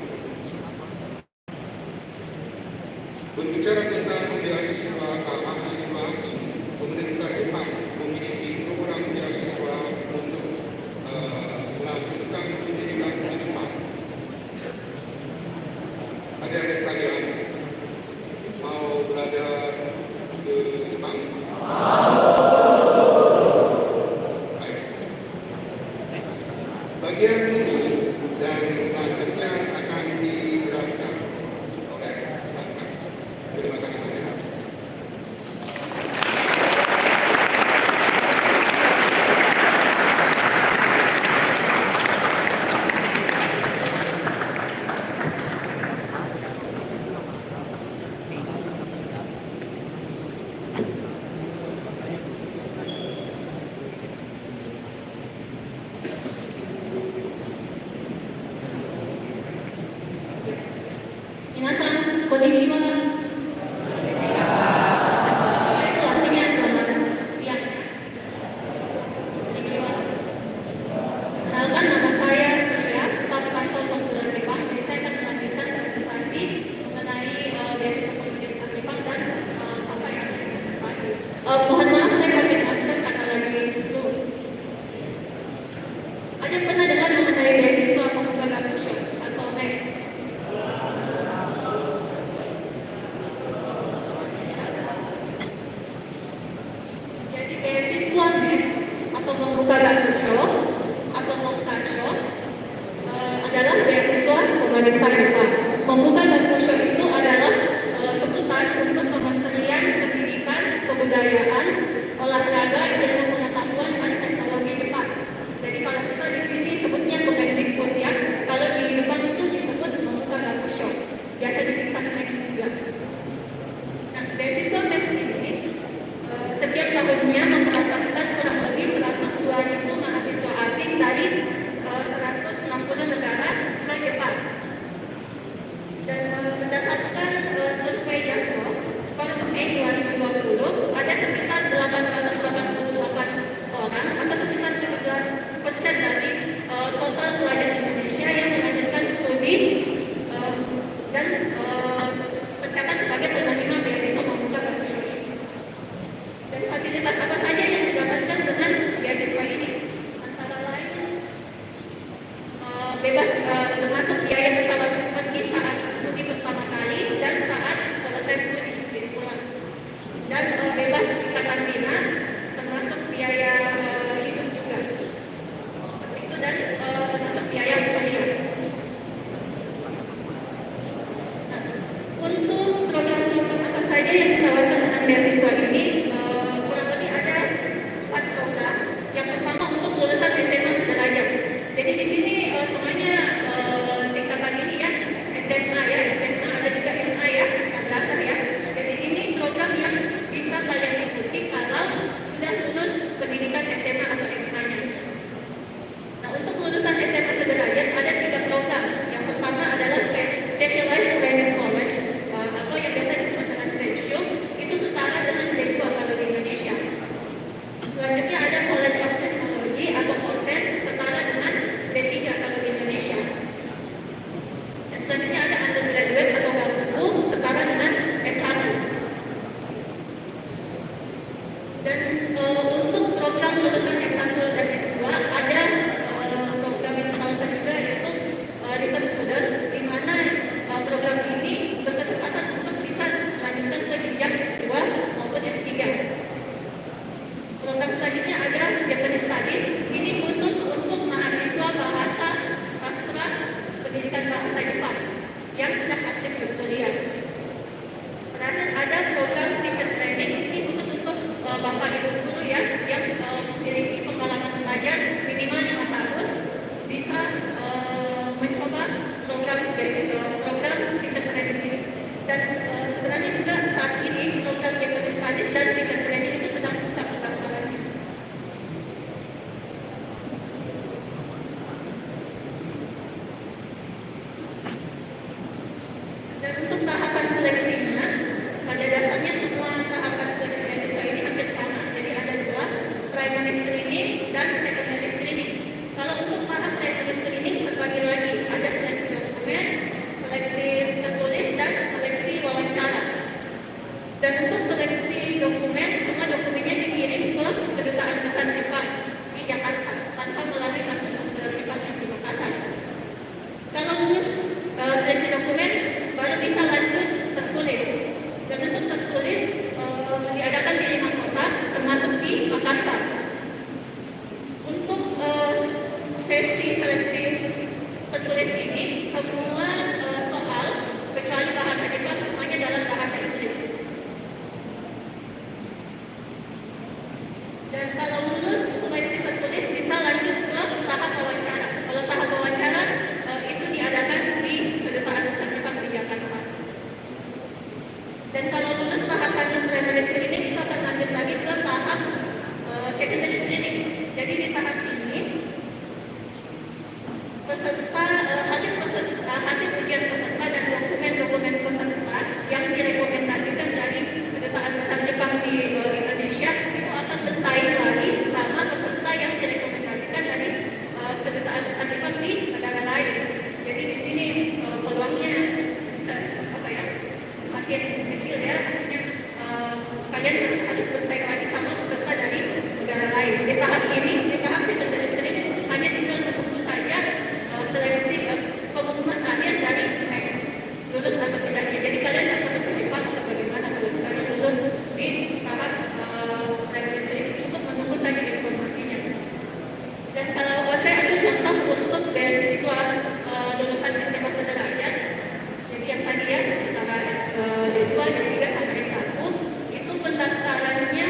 Berbicara tentang beasiswa mahasiswa asing, pemerintah Jepang memiliki program beasiswa untuk melanjutkan pendidikan di Jepang. Adik-adik sekalian, mau belajar ke Jepang? Baik. Bagian ini dan selanjutnya akan dijelaskan oleh Santa. Terima kasih banyak. Minasan, konnichiwa. Konnichiwa itu artinya selamat siang. Konnichiwa. Perkenalkan, nama saya Ria, staf kantor konsulat Jepang. Jadi saya akan melanjutkan presentasi mengenai beasiswa pemerintah Jepang dan sampai akhir presentasi. Mohon maaf saya pakai masker karena lagi flu. Ada yang pernah dengar mengenai beasiswa Pemuda Gakusho atau MAX? Jadi beasiswa MAX atau Pemuda Gakusho atau Mokkasho adalah beasiswa pemerintah Jepang. Pemuda Gakusho itu adalah sebutan untuk Kementerian Pendidikan, Kebudayaan, Olahraga, Ilmu Pengetahuan dan Teknologi Jepang. Jadi kalau kita di sini sebutnya Kemendikbud ya, kalau di Jepang itu disebut Pemuda Gakusho. Biasa disingkat MAX juga. Nah, beasiswa MAX ini setiap tahunnya memberangkatkan kurang lebih 102.000 mahasiswa asing dari 160 negara ke Jepang. Dan berdasarkan survei YASO pada Mei 2020 ada sekitar 888 orang atau sekitar 17% dari total pelajar Indonesia yang melanjutkan studi dan tercatat sebagai penerima beasiswa Pemuda Gakusho ini. Dan fasilitas apa saja yang didapatkan dengan beasiswa ini? Antara lain bebas termasuk biaya pesawat pergi saat studi pertama kali dan saat selesai studi jadi pulang. Dan bebas ikatan dinas termasuk biaya hidup juga. Seperti itu dan termasuk biaya kuliah. Nah, untuk program-program apa saja yang ditawarkan dengan beasiswa ini kurang lebih ada 4 program program Japanese Studies dan teacher training itu sedang buka pendaftarannya. Dan untuk tahapan seleksinya, pada dasarnya semua tahapan seleksi beasiswa ini hampir sama. Jadi ada dua, primary screening dan secondary screening. Kalau untuk tahap primary screening terbagi lagi, ada seleksi dokumen, seleksi tertulis, dan seleksi wawancara. Dan untuk seleksi dokumen, semua dokumennya dikirim ke Kedutaan Besar Jepang di Jakarta tanpa melalui kantor konsulat Jepang yang di Makassar. Kalau lulus seleksi dokumen, baru bisa lanjut tertulis. Dan untuk tertulis diadakan di 5 kota, termasuk di Makassar. Untuk sesi seleksi tertulis ini, semua soal kecuali bahasa Jepang semuanya dalam bahasa Inggris. Dan kalau lulus seleksi tertulis bisa lanjut ke tahap wawancara. Kalau tahap wawancara itu diadakan di Kedutaan Besar Jepang di Jakarta. Dan kalau lulus tahapan primary screening itu akan lanjut lagi ke tahap secondary screening. Jadi di tahap ini peserta hasil ujian peserta dan dokumen-dokumen peserta yang direkomendasikan dari Kedutaan Besar Jepang di Indonesia itu akan bersaing lagi sama peserta yang direkomendasikan dari Kedutaan Besar Jepang di negara lain. Jadi di sini peluangnya bisa semakin kecil ya, maksudnya kalian harus bersaing lagi sama peserta dari negara lain. Di tahap ini, di tahap secondary screening hanya tinggal menunggu saja seleksi pengumuman akhir dari next lulus atau tidaknya. Jadi kalian akan menunggu di Jepang atau bagaimana kalau misalnya lulus di tahap primary screening, cukup menunggu saja informasinya. Dan kalau saya ambil contoh untuk beasiswa lulusan SMA sederajat, jadi yang tadi ya setelah D2, D3 sampai S1 itu pendaftarannya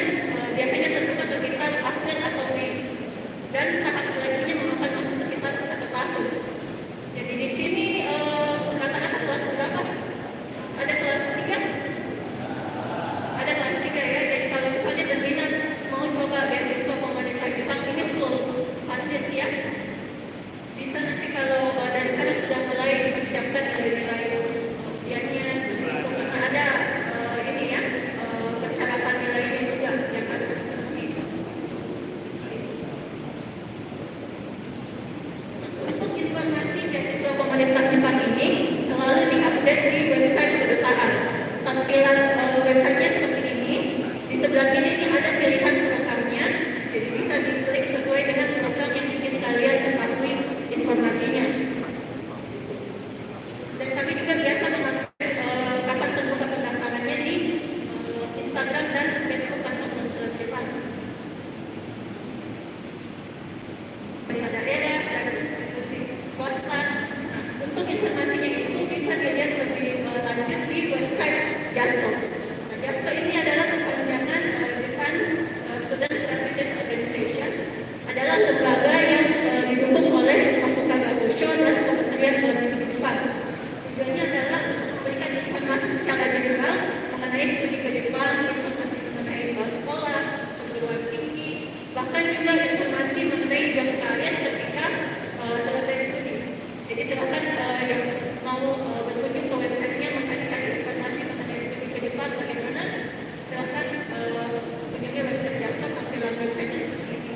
biasanya terbuka sekitar April atau Mei, dan tahap seleksinya memakan waktu sekitar 1 tahun. Jadi di sini rata-rata kelas berapa? Ada kelas 3? Ada kelas 3 ya. Jadi kalau misalnya berminat mau coba beasiswa pemerintah Jepang, ini full funded ya. Bisa nanti kalau dari sekarang sudah mulai dipersiapkan nilai-nilai ujiannya seperti itu, karena ada ini ya persyaratan nilainya juga yang harus dipenuhi. Untuk informasi beasiswa pemerintah Jepang ini selalu diupdate di website kedutaan. Tampilan websitenya seperti ini. Di sebelah kiri ini ada pilihan programnya, jadi bisa diklik sesuai dengan program yang ingin kalian ketahui informasinya. Dan kami juga biasa mengupdate kapan terbuka pendaftarannya di Instagram dan Facebook kantor konsulat Jepang. Dari daerah dan institusi swasta. Nah, untuk informasinya itu bisa dilihat lebih lanjut di website JASO. Nah, JASO ini adalah kepanjangan Japan Student Services Organization, adalah lembaga yang didukung oleh Makuta Gakosho dan Kementerian Luar Negeri Jepang. Tujuannya adalah untuk memberikan informasi secara general mengenai studi ke Jepang, informasi mengenai sekolah, perguruan tinggi, bahkan juga informasi mengenai job kalian ketika selesai studi. Jadi silakan yang mau berkunjung ke websitenya, mau cari-cari informasi mengenai studi ke Jepang bagaimana, silakan kunjungi website JASO. Tampilan websitenya seperti ini.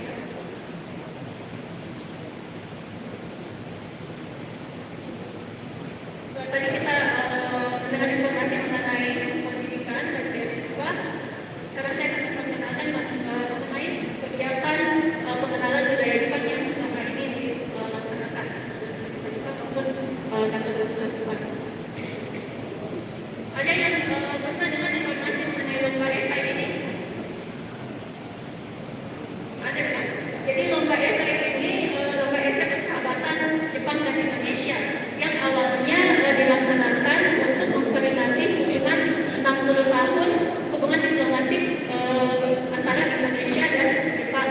Tadi kita mendengar informasi mengenai pendidikan dan beasiswa. Sekarang saya akan memperkenalkan mengenai kegiatan pengenalan budaya Jepang yang selama ini dilaksanakan oleh Jepang maupun kantor konsulat Jepang. Ada yang pernah dengar informasi mengenai lomba esai ini? Ada ya? Jadi lomba esai ini lomba esai persahabatan Jepang dan Indonesia yang awalnya dilaksanakan untuk memperingati hubungan 60 tahun hubungan diplomatik antara Indonesia dan Jepang.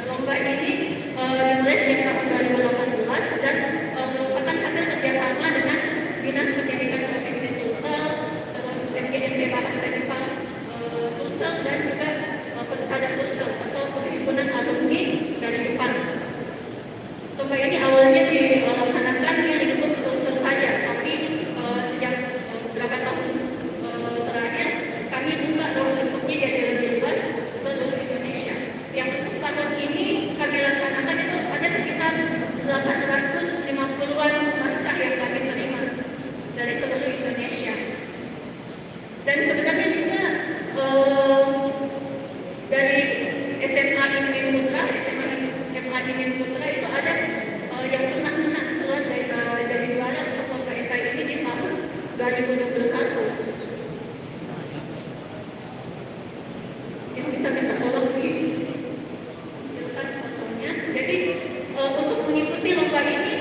Lomba ini dimulai sejak tahun 2018 dan merupakan hasil kerjasama dengan Dinas Pendidikan Provinsi Sulsel, terus dari seluruh Indonesia. Dan sebenarnya juga dari SMA Imim Putra, SMA Imim Putra itu ada yang pernah keluar dari juara untuk lomba esai ini di tahun 2021. Yang bisa minta tolong di fotonya. Jadi untuk mengikuti lomba ini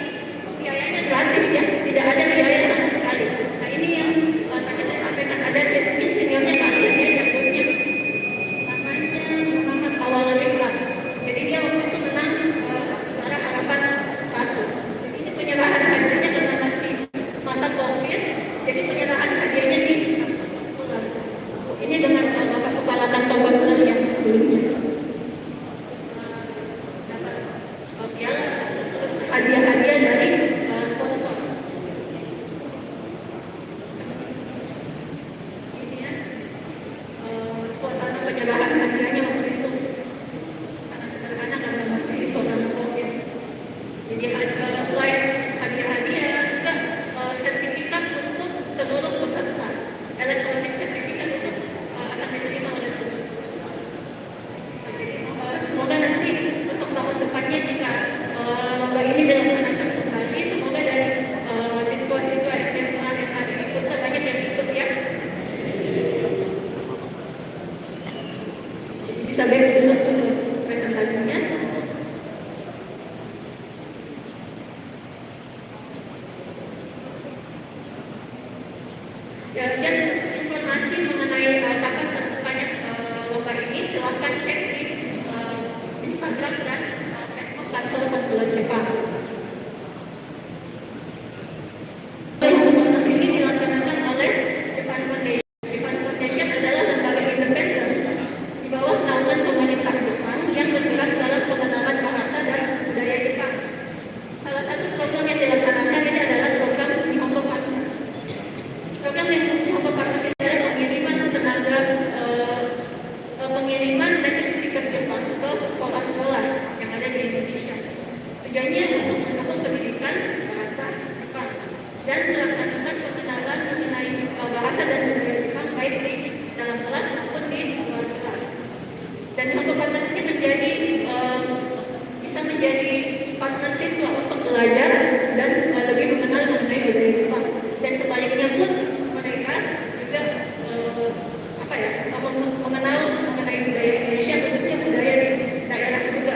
biayanya gratis ya, tidak ada biaya sama sekali. Nah ini yang tadi saya sampaikan, ada mungkin seniornya Kak Irnya yang punya namanya Muhammad Awal Rifat. Jadi dia waktu itu menang juara harapan 1. Jadi ini penyerahan hadiahnya karena masih masa COVID, jadi penyerahan hadiahnya di konsuler. Ini dengan Bapak Kepala Kantor Konsuler yang sebelumnya. Dapat piala, terus hadiah-hadiah dari sponsor. Ini ya, suasana penyerahan hadiahnya waktu itu sangat sederhana karena masih suasana COVID. Jadi selain hadiah-hadiah juga sertifikat untuk seluruh peserta, elektronik sertifikat itu akan diterima oleh seluruh peserta. Jadi semoga nanti untuk tahun depannya jika lomba ini dilaksanakan kembali, semoga dari siswa-siswa SMA MA ini Putra banyak yang ikut ya. Jadi bisa back dulu presentasinya. Dan informasi mengenai kapan terbukanya lomba ini silahkan cek di Instagram dan Facebook kantor konsulat Jepang. Lomba ini dilaksanakan oleh Japan Foundation. Japan Foundation adalah lembaga independen di bawah naungan pemerintah Jepang yang bergerak dalam pengenalan bahasa dan budaya Jepang. Salah satu program yang dilaksanakan ini adalah program Nihongo Partners. Program yang Nihongo Partners ini adalah pengiriman native speaker Jepang ke sekolah-sekolah yang ada di Indonesia. Tujuannya untuk mendukung pendidikan bahasa Jepang dan melaksanakan pengenalan mengenai bahasa dan budaya Jepang baik di dalam kelas maupun di luar kelas. Dan Nihongo Partners ini bisa menjadi partner siswa untuk belajar dan lebih mengenal mengenai budaya Jepang. Dan sebaliknya pun mereka juga mengenal mengenai budaya Indonesia, khususnya budaya di daerah juga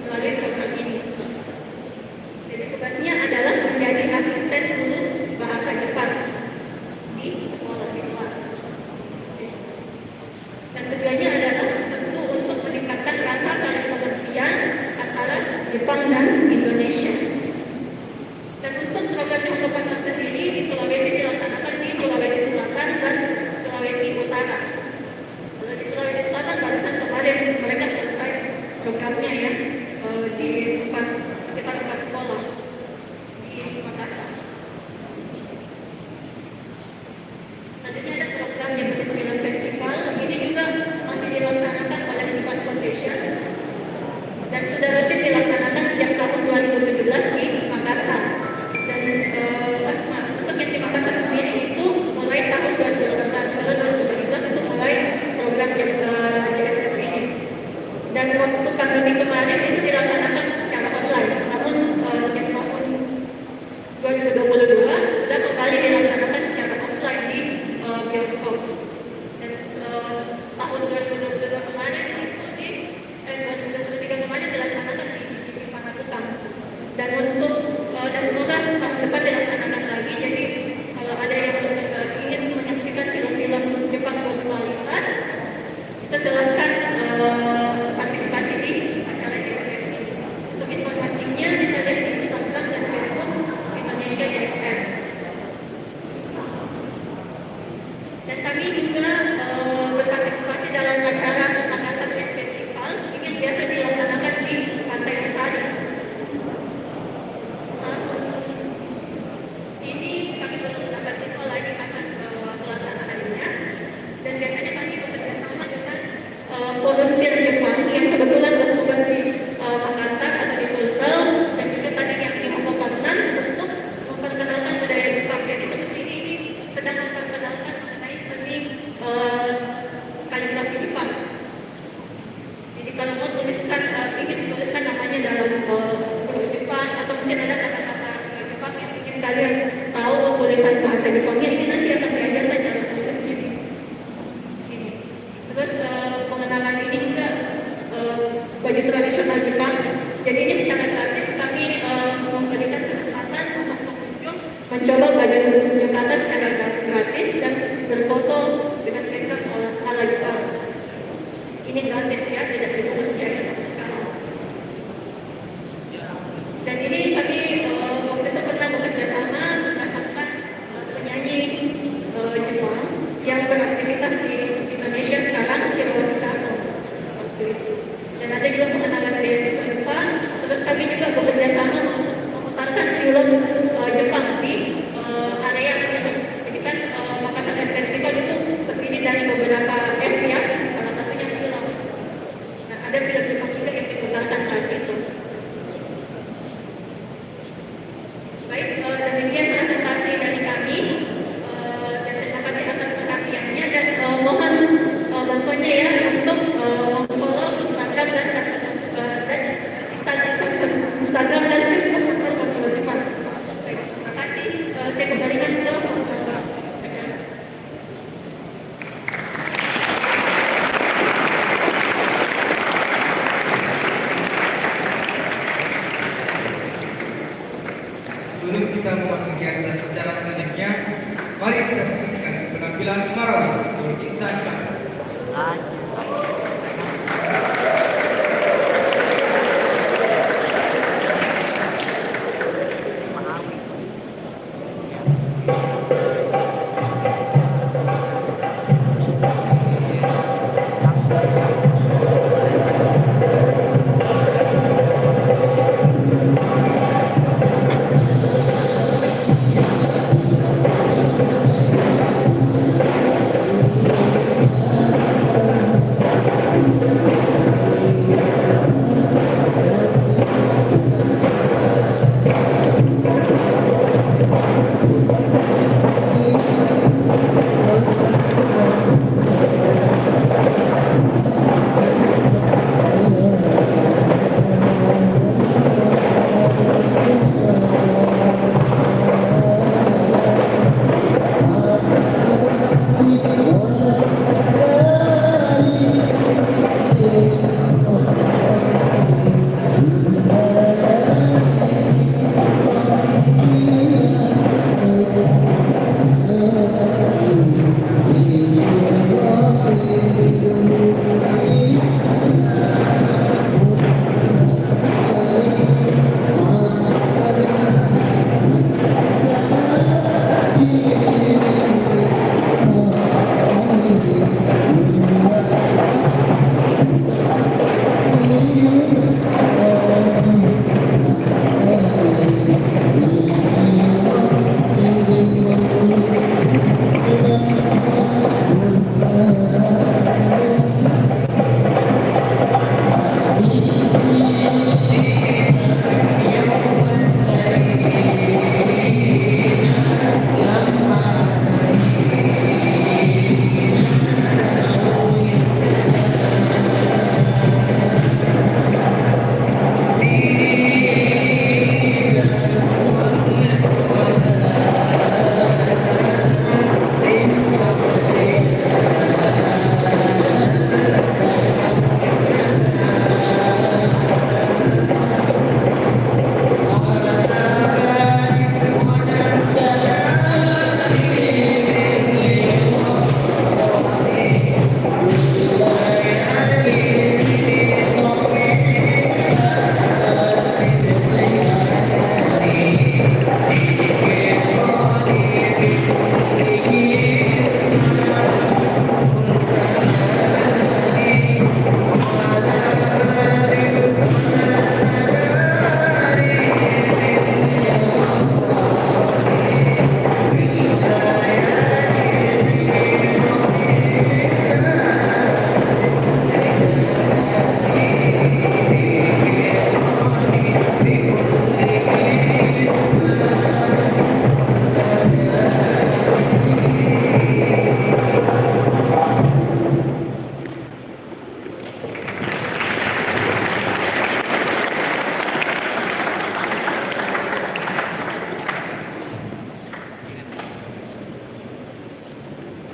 melalui program ini. Jadi tugasnya adalah menjadi asisten guru bahasa Jepang di sekolah, di kelas. Dan tujuannya adalah tentu untuk meningkatkan rasa saling pengertian antara Jepang dan Indonesia. Dan untuk program Nihongo Partners sendiri di Sulawesi dilaksanakan di Sulawesi Selatan dan Sulawesi Utara. Kalau di Sulawesi Selatan barusan kemarin mereka selesai programnya ya di sekitar 4 sekolah di Makassar. Nantinya ada program Japanese Film Festival, ini juga masih dilaksanakan oleh Japan Foundation dan sudah rutin dilaksanakan sejak tahun 2017 di Makassar. Dan untuk yang di Makassar sendiri itu mulai tahun 2018, kalau 2017 itu mulai program JFF ini. Dan waktu pandemi kemarin itu dilaksanakan secara online, namun sejak tahun 2022 sudah kembali dilaksanakan secara offline di bioskop. Dan tahun 2022 kemarin itu 2023 kemarin dilaksanakan di CGV Panakukang. Dan semoga tahun depan dilaksanakan lagi. Jadi kalau ada yang ingin menyaksikan film-film Jepang berkualitas, itu silahkan partisipasi di acara JFF ini. Untuk informasinya bisa lihat di Instagram dan Facebook Indonesia JFF. Dan kami juga berpartisipasi dalam acara Makassar Film Festival yang biasa dilaksanakan di Pantai Besari. Ini kami belum mendapat info lagi kapan pelaksanaannya. Dan biasanya kami bekerjasama dengan volunteer Jepang yang kebetulan bertugas di Makassar atau di Sulsel, dan juga tadi yang di Nihongo Partners untuk memperkenalkan budaya Jepang. Jadi akan memperkenalkan mengenai seni kaligrafi Jepang. Jadi kalau mau tuliskan, ingin tuliskan namanya dalam huruf Jepang atau mungkin ada kata-kata Jepang yang ingin kalian tahu tulisan bahasa Jepangnya, ini nanti akan diajarkan cara tulisnya di sini. Terus pengenalan ini juga baju tradisional Jepang. Jadi ini secara gratis kami memberikan kesempatan untuk pengunjung mencoba baju yukata secara gratis dan berfoto dengan background ala Jepang. Ini gratis ya, tidak dipungut biaya sama sekali. Dan ini kami waktu itu pernah bekerja sama mendapatkan penyanyi Jepang yang beraktivitas di Indonesia sekarang, Hiroaki Kato waktu itu. Dan ada juga pengenalan beasiswa Jepang. Terus kami juga bekerja sama memutarkan film Jepang di area film. Jadi kan Makassar Art Festival itu terdiri dari beberapa S ya, salah satunya film. Nah, ada film Jepang juga yang diputarkan saat itu. Baik, demikian presentasi dari kami. Dan terima kasih atas perhatiannya dan mohon bantuannya ya untuk follow Instagram dan Instagram dan Facebook kantor konsulat Jepang. Baik, terima kasih. Saya kembalikan ke acara. Sebelum kita memasuki acara selanjutnya, mari kita saksikan penampilan Marawis untuk Insan Kantor. Thank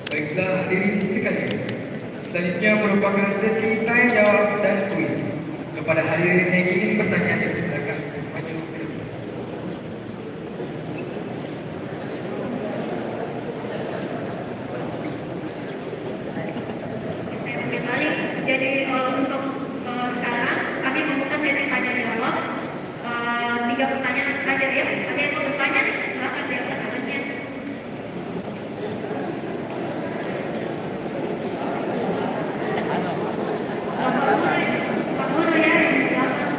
Baiklah hadirin sekalian, selanjutnya merupakan sesi tanya jawab dan kuis. Kepada hadirin yang ingin bertanya, dipersilakan maju ke depan. Saya ambil balik. Jadi untuk sekarang kami membuka sesi tanya jawab. 3 pertanyaan saja ya. Ada yang mau bertanya? Silakan diangkat tangannya. Pak Guru ya, yang di belakang.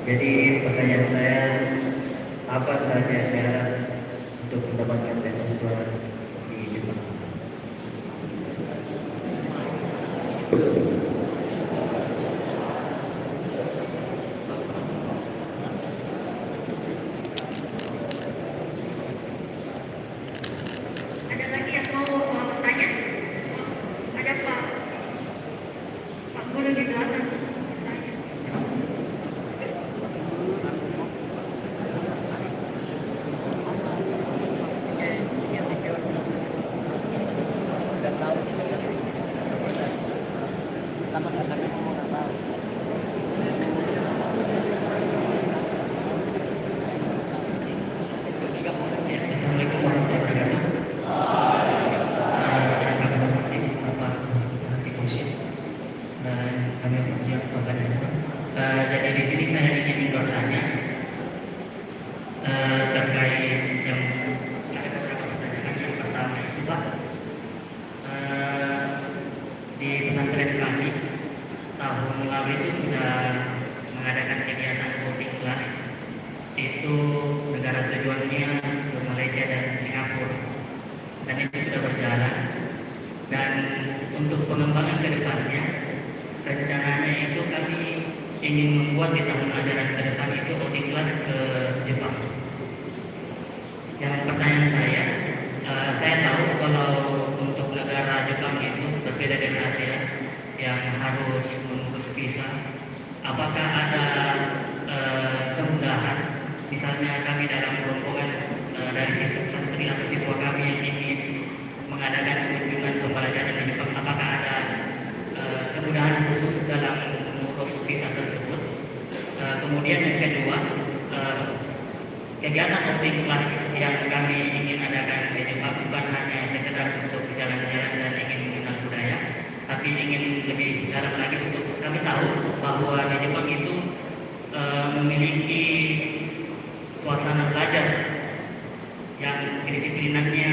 Jadi pertanyaan saya, apa saja syarat untuk mendapatkan beasiswa di Jepang? Ada lagi yang mau bertanya? Ada Pak Guru di belakang. Bertanya. Assalamualaikum warahmatullahi wabarakatuh. Kami hormati Bapak Nasi Kusin dan kami punya pertanyaan. Jadi di sini saya ingin bertanya terkait yang ada beberapa pertanyaan. Yang pertama itu Pak, di pesantren kami tahun lalu itu sudah mengadakan kegiatan voting class. Itu negara tujuannya ke Malaysia dan Singapura, dan itu sudah berjalan. Dan untuk pengembangan ke depannya, rencananya itu kami ingin membuat di tahun ajaran ke depan itu voting class ke Jepang. Yang pertanyaan saya tahu kalau untuk negara Jepang itu berbeda dengan Asia yang harus mengurus visa. Apakah ada kemudahan? Misalnya kami dalam rombongan dari santri atau siswa kami yang ingin mengadakan kunjungan pembelajaran di Jepang, apakah ada kemudahan khusus dalam mengurus visa tersebut? Kemudian yang kedua, kegiatan voting class yang kami ingin adakan di Jepang bukan hanya sekedar untuk jalan-jalan dan ingin mengenal budaya, tapi ingin lebih dalam lagi untuk kami tahu bahwa di Jepang itu memiliki suasana belajar yang kedisiplinannya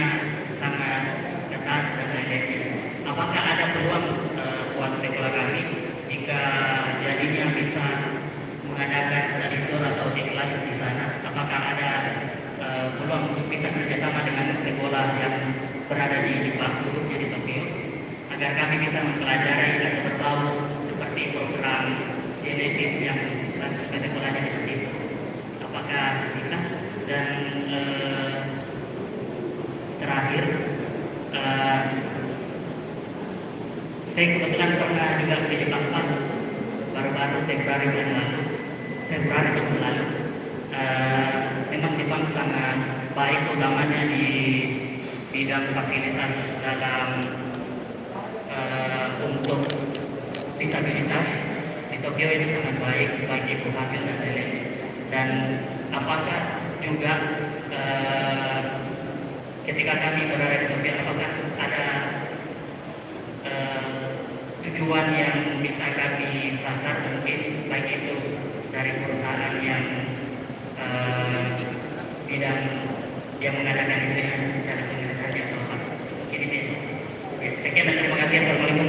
sangat ketat dan lain-lain. Apakah ada peluang buat sekolah kami jika jadinya bisa mengadakan study tour atau di kelas di sana? Apakah ada peluang untuk bisa kerjasama dengan sekolah yang berada di Jepang, khususnya di Tokyo, agar kami bisa mempelajari atau berbaur seperti program Genesis yang langsung ke sekolahnya seperti itu? Apakah bisa? Dan terakhir, saya kebetulan pernah juga ke Jepang Pak, baru-baru Februari tahun lalu. Memang Jepang sangat baik, utamanya di bidang fasilitas dalam untuk disabilitas. Di Tokyo itu sangat baik bagi ibu hamil dan lain-lain. Dan apakah juga ketika kami berada di Tokyo, apakah ada tujuan yang bisa kami sasar, mungkin baik itu dari perusahaan yang bidang yang mengadakan itu dengan cara pengiriman atau apa? Mungkin ini. Sekian dan terima kasih. Assalamualaikum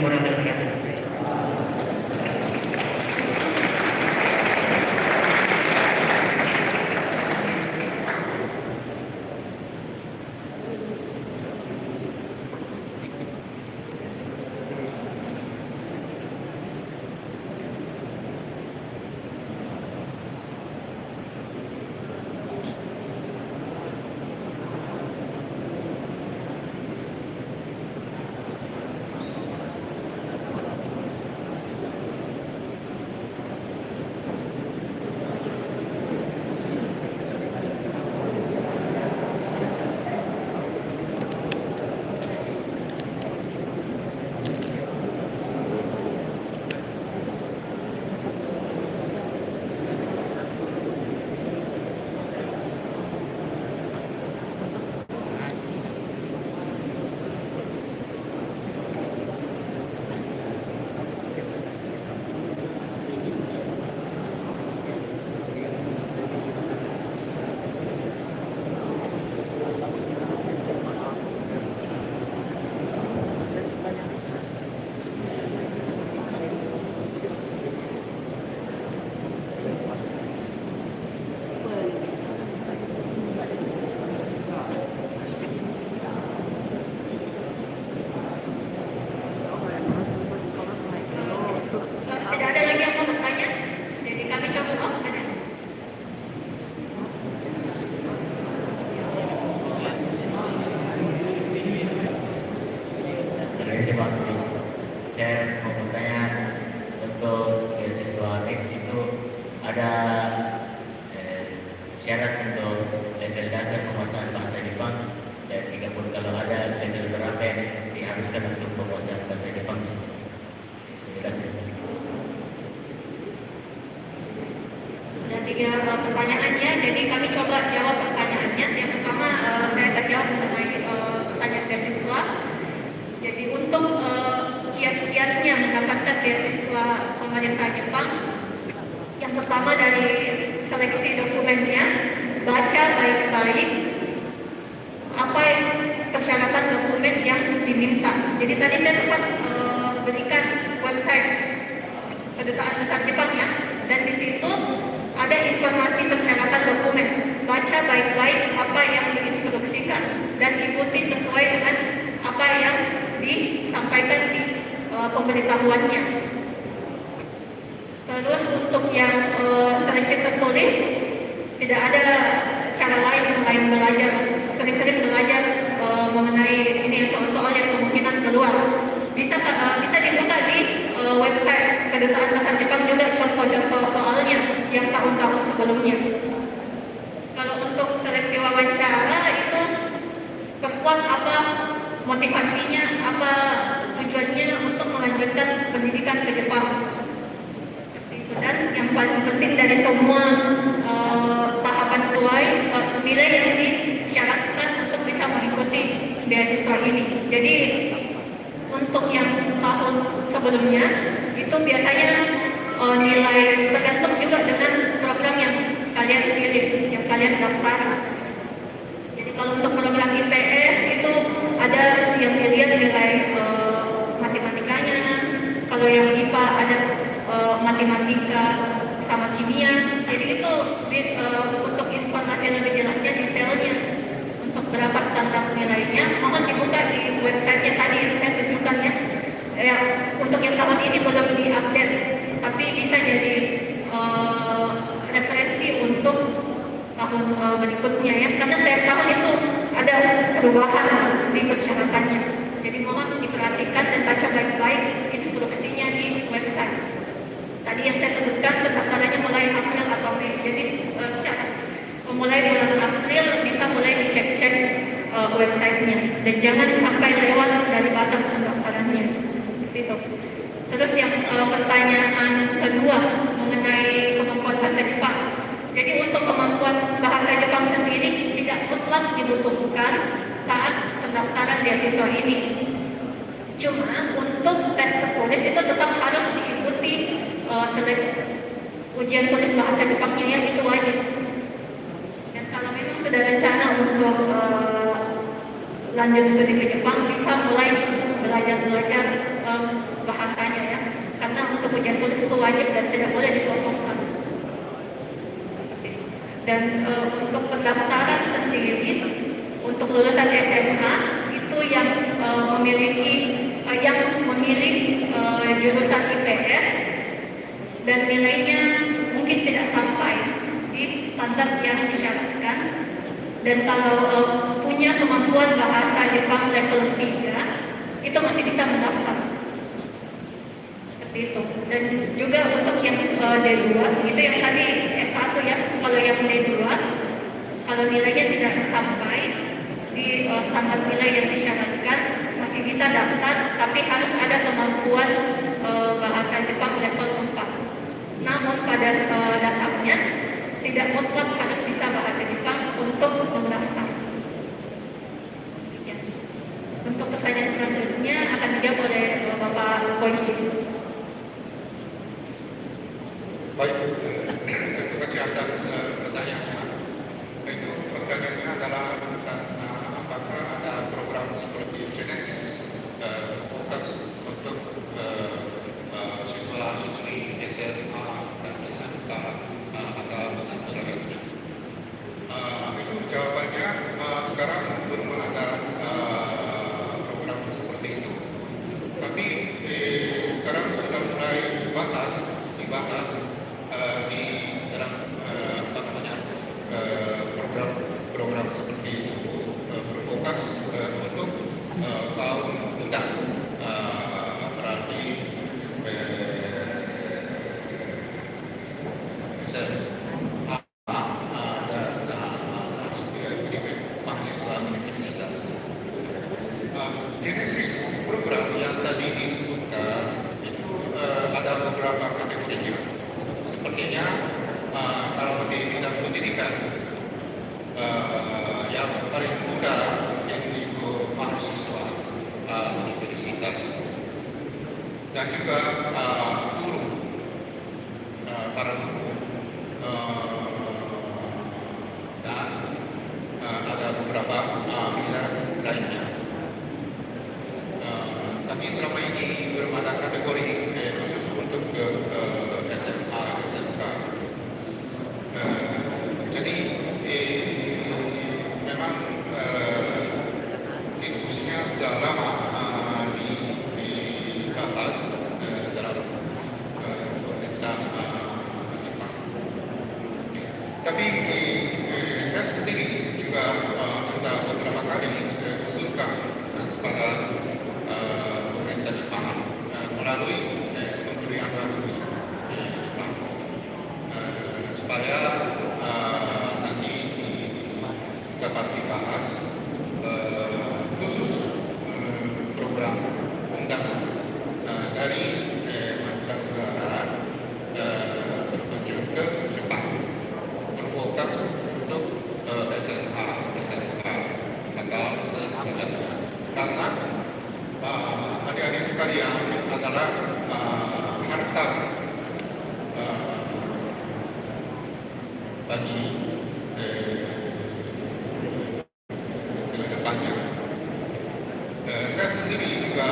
dari Pak. Saya mau bertanya untuk beasiswa TEX itu ada syarat untuk level dasar penguasaan bahasa Jepang dan jika pun kalau ada level berapa yang diharuskan untuk penguasaan bahasa Jepang. Terima kasih. Sudah 3 pertanyaannya, jadi kami coba jawab pertanyaannya. Yang pertama saya akan jawab mengenai pertanyaan beasiswa. Jadi untuk kiat-kiatnya mendapatkan beasiswa pemerintah Jepang, yang pertama dari seleksi dokumennya, baca baik-baik apa persyaratan dokumen yang diminta. Jadi tadi saya sempat berikan website Kedutaan Besar Jepang ya, dan di situ ada informasi persyaratan dokumen. Baca baik-baik apa yang diinstruksikan dan ikuti sesuai dengan apa yang disampaikan di pemberitahuannya. Terus untuk yang seleksi tertulis, tidak ada cara lain selain belajar, sering-sering belajar mengenai ini soal-soal yang kemungkinan keluar. Bisa dibuka di website Kedutaan Besar Jepang juga contoh-contoh soalnya yang tahun-tahun sebelumnya. Kalau untuk seleksi wawancara itu perkuat apa motivasinya, apa tujuannya untuk melanjutkan pendidikan ke Jepang. Dan yang paling penting dari semua tahapan sesuai nilai yang disyaratkan untuk bisa mengikuti beasiswa ini. Jadi untuk yang tahun sebelumnya itu biasanya nilai tergantung juga dengan program yang kalian pilih, yang kalian daftar. Jadi kalau untuk program IPS itu ada yang dilihat nilai matematikanya, kalau yang IPA ada matematika sama kimia. Jadi itu untuk informasi lebih jelasnya, detailnya untuk berapa standar nilainya, mohon dibuka di websitenya tadi yang saya tunjukkan ya. Untuk yang tahun ini belum diupdate, tapi bisa jadi referensi untuk tahun berikutnya ya, karena tiap tahun itu ada perubahan di persyaratannya. Jadi mohon diperhatikan dan baca baik-baik instruksinya di website. Tadi yang saya sebutkan pendaftarannya mulai April atau Mei. Jadi secara mulai bulan April bisa mulai dicek-cek websitenya, dan jangan sampai lewat dari batas pendaftarannya. Seperti itu. Terus yang pertanyaan kedua mengenai kemampuan bahasa Jepang. Jadi untuk kemampuan bahasa Jepang sendiri tidak mutlak dibutuhkan saat pendaftaran beasiswa ini. Cuma untuk tes tertulis itu tetap harus diikuti ujian tulis bahasa Jepangnya yang itu wajib. Dan kalau memang sudah rencana untuk lanjut studi ke Jepang, bisa mulai belajar bahasanya ya, karena untuk ujian tulis itu wajib dan tidak boleh dikosongkan. Dan untuk pendaftaran sendiri untuk lulusan SMA itu yang memilih jurusan IPS dan nilainya mungkin tidak sampai di standar yang disyaratkan, dan kalau punya kemampuan bahasa Jepang level 3 itu masih bisa mendaftar. Seperti itu. Dan juga untuk yang D2 itu yang tadi S1 ya, kalau yang D2 kalau nilainya tidak sampai di standar nilai yang disyaratkan masih bisa daftar, tapi harus ada kemampuan bahasa Jepang level 4. Namun pada dasarnya tidak mutlak harus bisa bahasa Jepang untuk mendaftar. Ya. Untuk pertanyaan selanjutnya akan dijawab oleh Bapak Koichi. Baik, terima kasih atas pertanyaannya. Itu pertanyaannya adalah apakah ada program seperti Genesis fokus untuk siswa-siswi SMA dan SMK atau standar rendah. Itu jawabannya sekarang belum ada program seperti itu. Tapi dan juga guru, para guru, dan ada beberapa bidang lainnya. Tapi selama ini belum ada kategori khusus untuk SMA, SMK. Jadi memang diskusinya sudah lama dibahas dalam pemerintah Jepang. Tapi saya sendiri juga sudah beberapa kali usulkan kepada pemerintah Jepang melalui Kementerian Baru Jepang supaya nanti dapat dibahas khusus program undangan dari mancanegara berkunjung ke Jepang berfokus untuk SMA, SMK atau selanjutnya, karena adik-adik sekalian adalah harta bagi kedepannya. Saya sendiri juga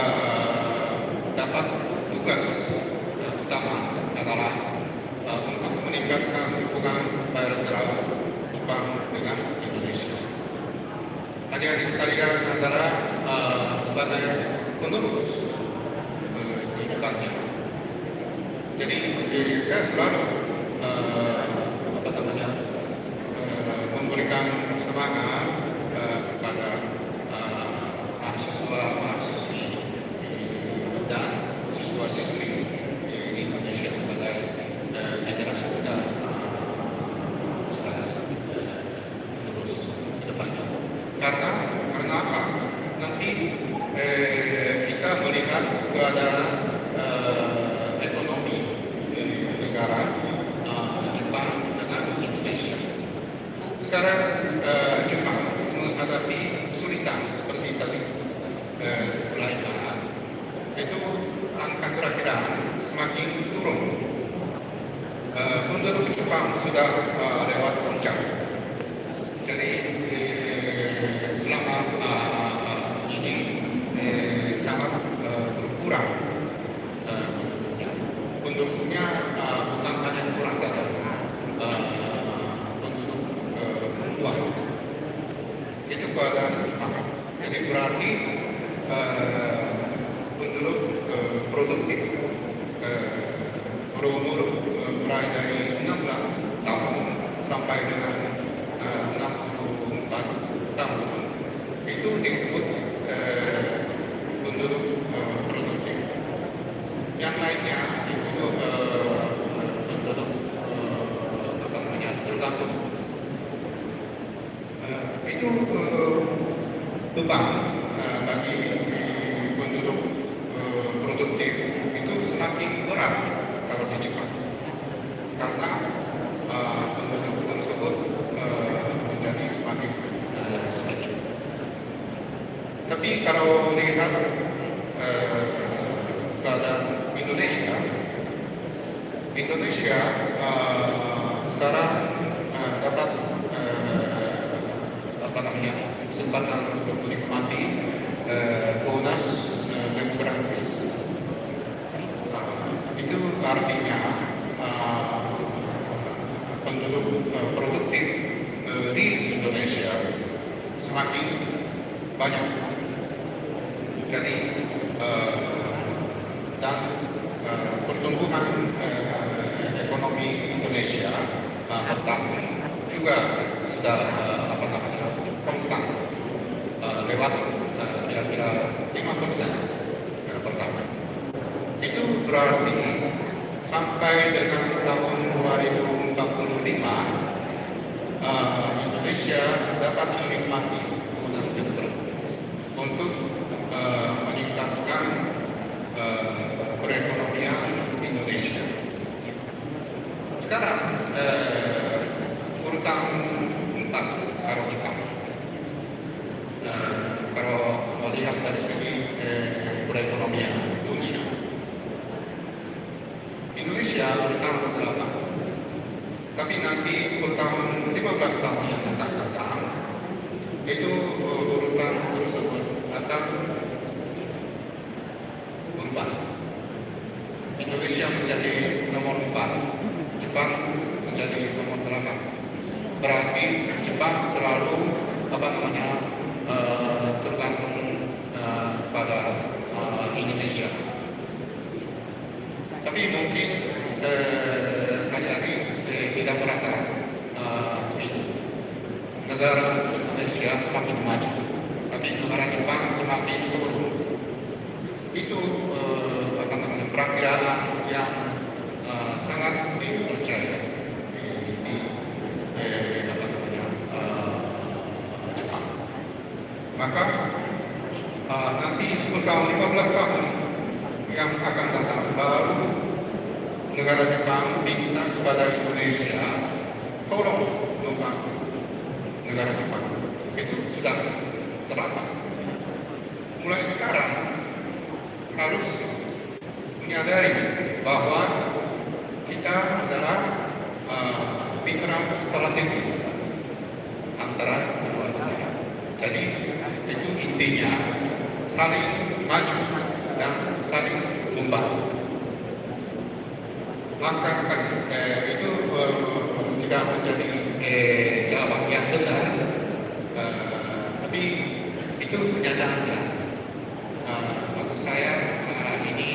dapat tugas utama adalah untuk meningkatkan hubungan bilateral Jepang dengan Indonesia. Adik-adik sekalian adalah sebagai penerus kehidupannya. Jadi saya selalu memberikan semangat kepada mahasiswa-mahasiswi dan siswa-siswi di Indonesia sebagai generasi muda sebagai penerus ke depannya. Karena apa? Nanti kita melihat keadaan ekonomi negara Jepang dengan Indonesia. Sekarang Jepang menghadapi kesulitan seperti tadi kelainan, itu angka kelahiran semakin turun. Penduduk Jepang sudah lewat puncak. Jadi selama ini sangat berkurang penduduknya, bukan hanya kurang saja, penduduk menguat. Itu keadaan Jepang. Jadi berarti penduduk produktif berumur mulai dari 16 tahun sampai dengan 64 tahun itu disebut penduduk produktif. Yang lainnya itu penduduk tergantung. Itu beban bagi penduduk produktif itu semakin berat kalau di Jepang, karena penduduk tersebut menjadi semakin sedikit. Tapi kalau lihat keadaan Indonesia sekarang dapat kesempatan untuk menikmati bonus demografis. Itu artinya penduduk produktif di Indonesia semakin banyak. Jadi dan pertumbuhan ekonomi Indonesia per tahun juga sudah konstan lewat kira-kira 5% per tahun. Itu berarti sampai dengan tahun 2045 Indonesia dapat menikmati bonus demografis untuk meningkatkan perekonomian Indonesia. Sekarang urutan 4 kalau Jepang. Kalau melihat dari segi perekonomian dunia, kita berkelapa. Tapi nanti 10 tahun, 15 tahun yang akan datang, itu urutan tersebut akan berubah. Indonesia menjadi nomor 4, Jepang menjadi nomor 8. Berarti Jepang selalu tergantung pada Indonesia. Tapi mungkin hari-hari tidak merasa itu. Negara Indonesia semakin maju, tapi negara Jepang semakin turun. Itu perakiraan yang sangat dipercaya di Jepang. Maka nanti 10 tahun, 15 tahun yang akan datang, baru negara Jepang minta kepada Indonesia tolong membantu negara Jepang. Itu sudah terlambat. Mulai sekarang harus menyadari bahwa kita adalah mitra strategis antara kedua negara. Jadi itu intinya saling maju dan saling membantu. Maka sekali itu tidak menjadi jawaban yang benar, tapi itu kenyataannya. Maksud saya ini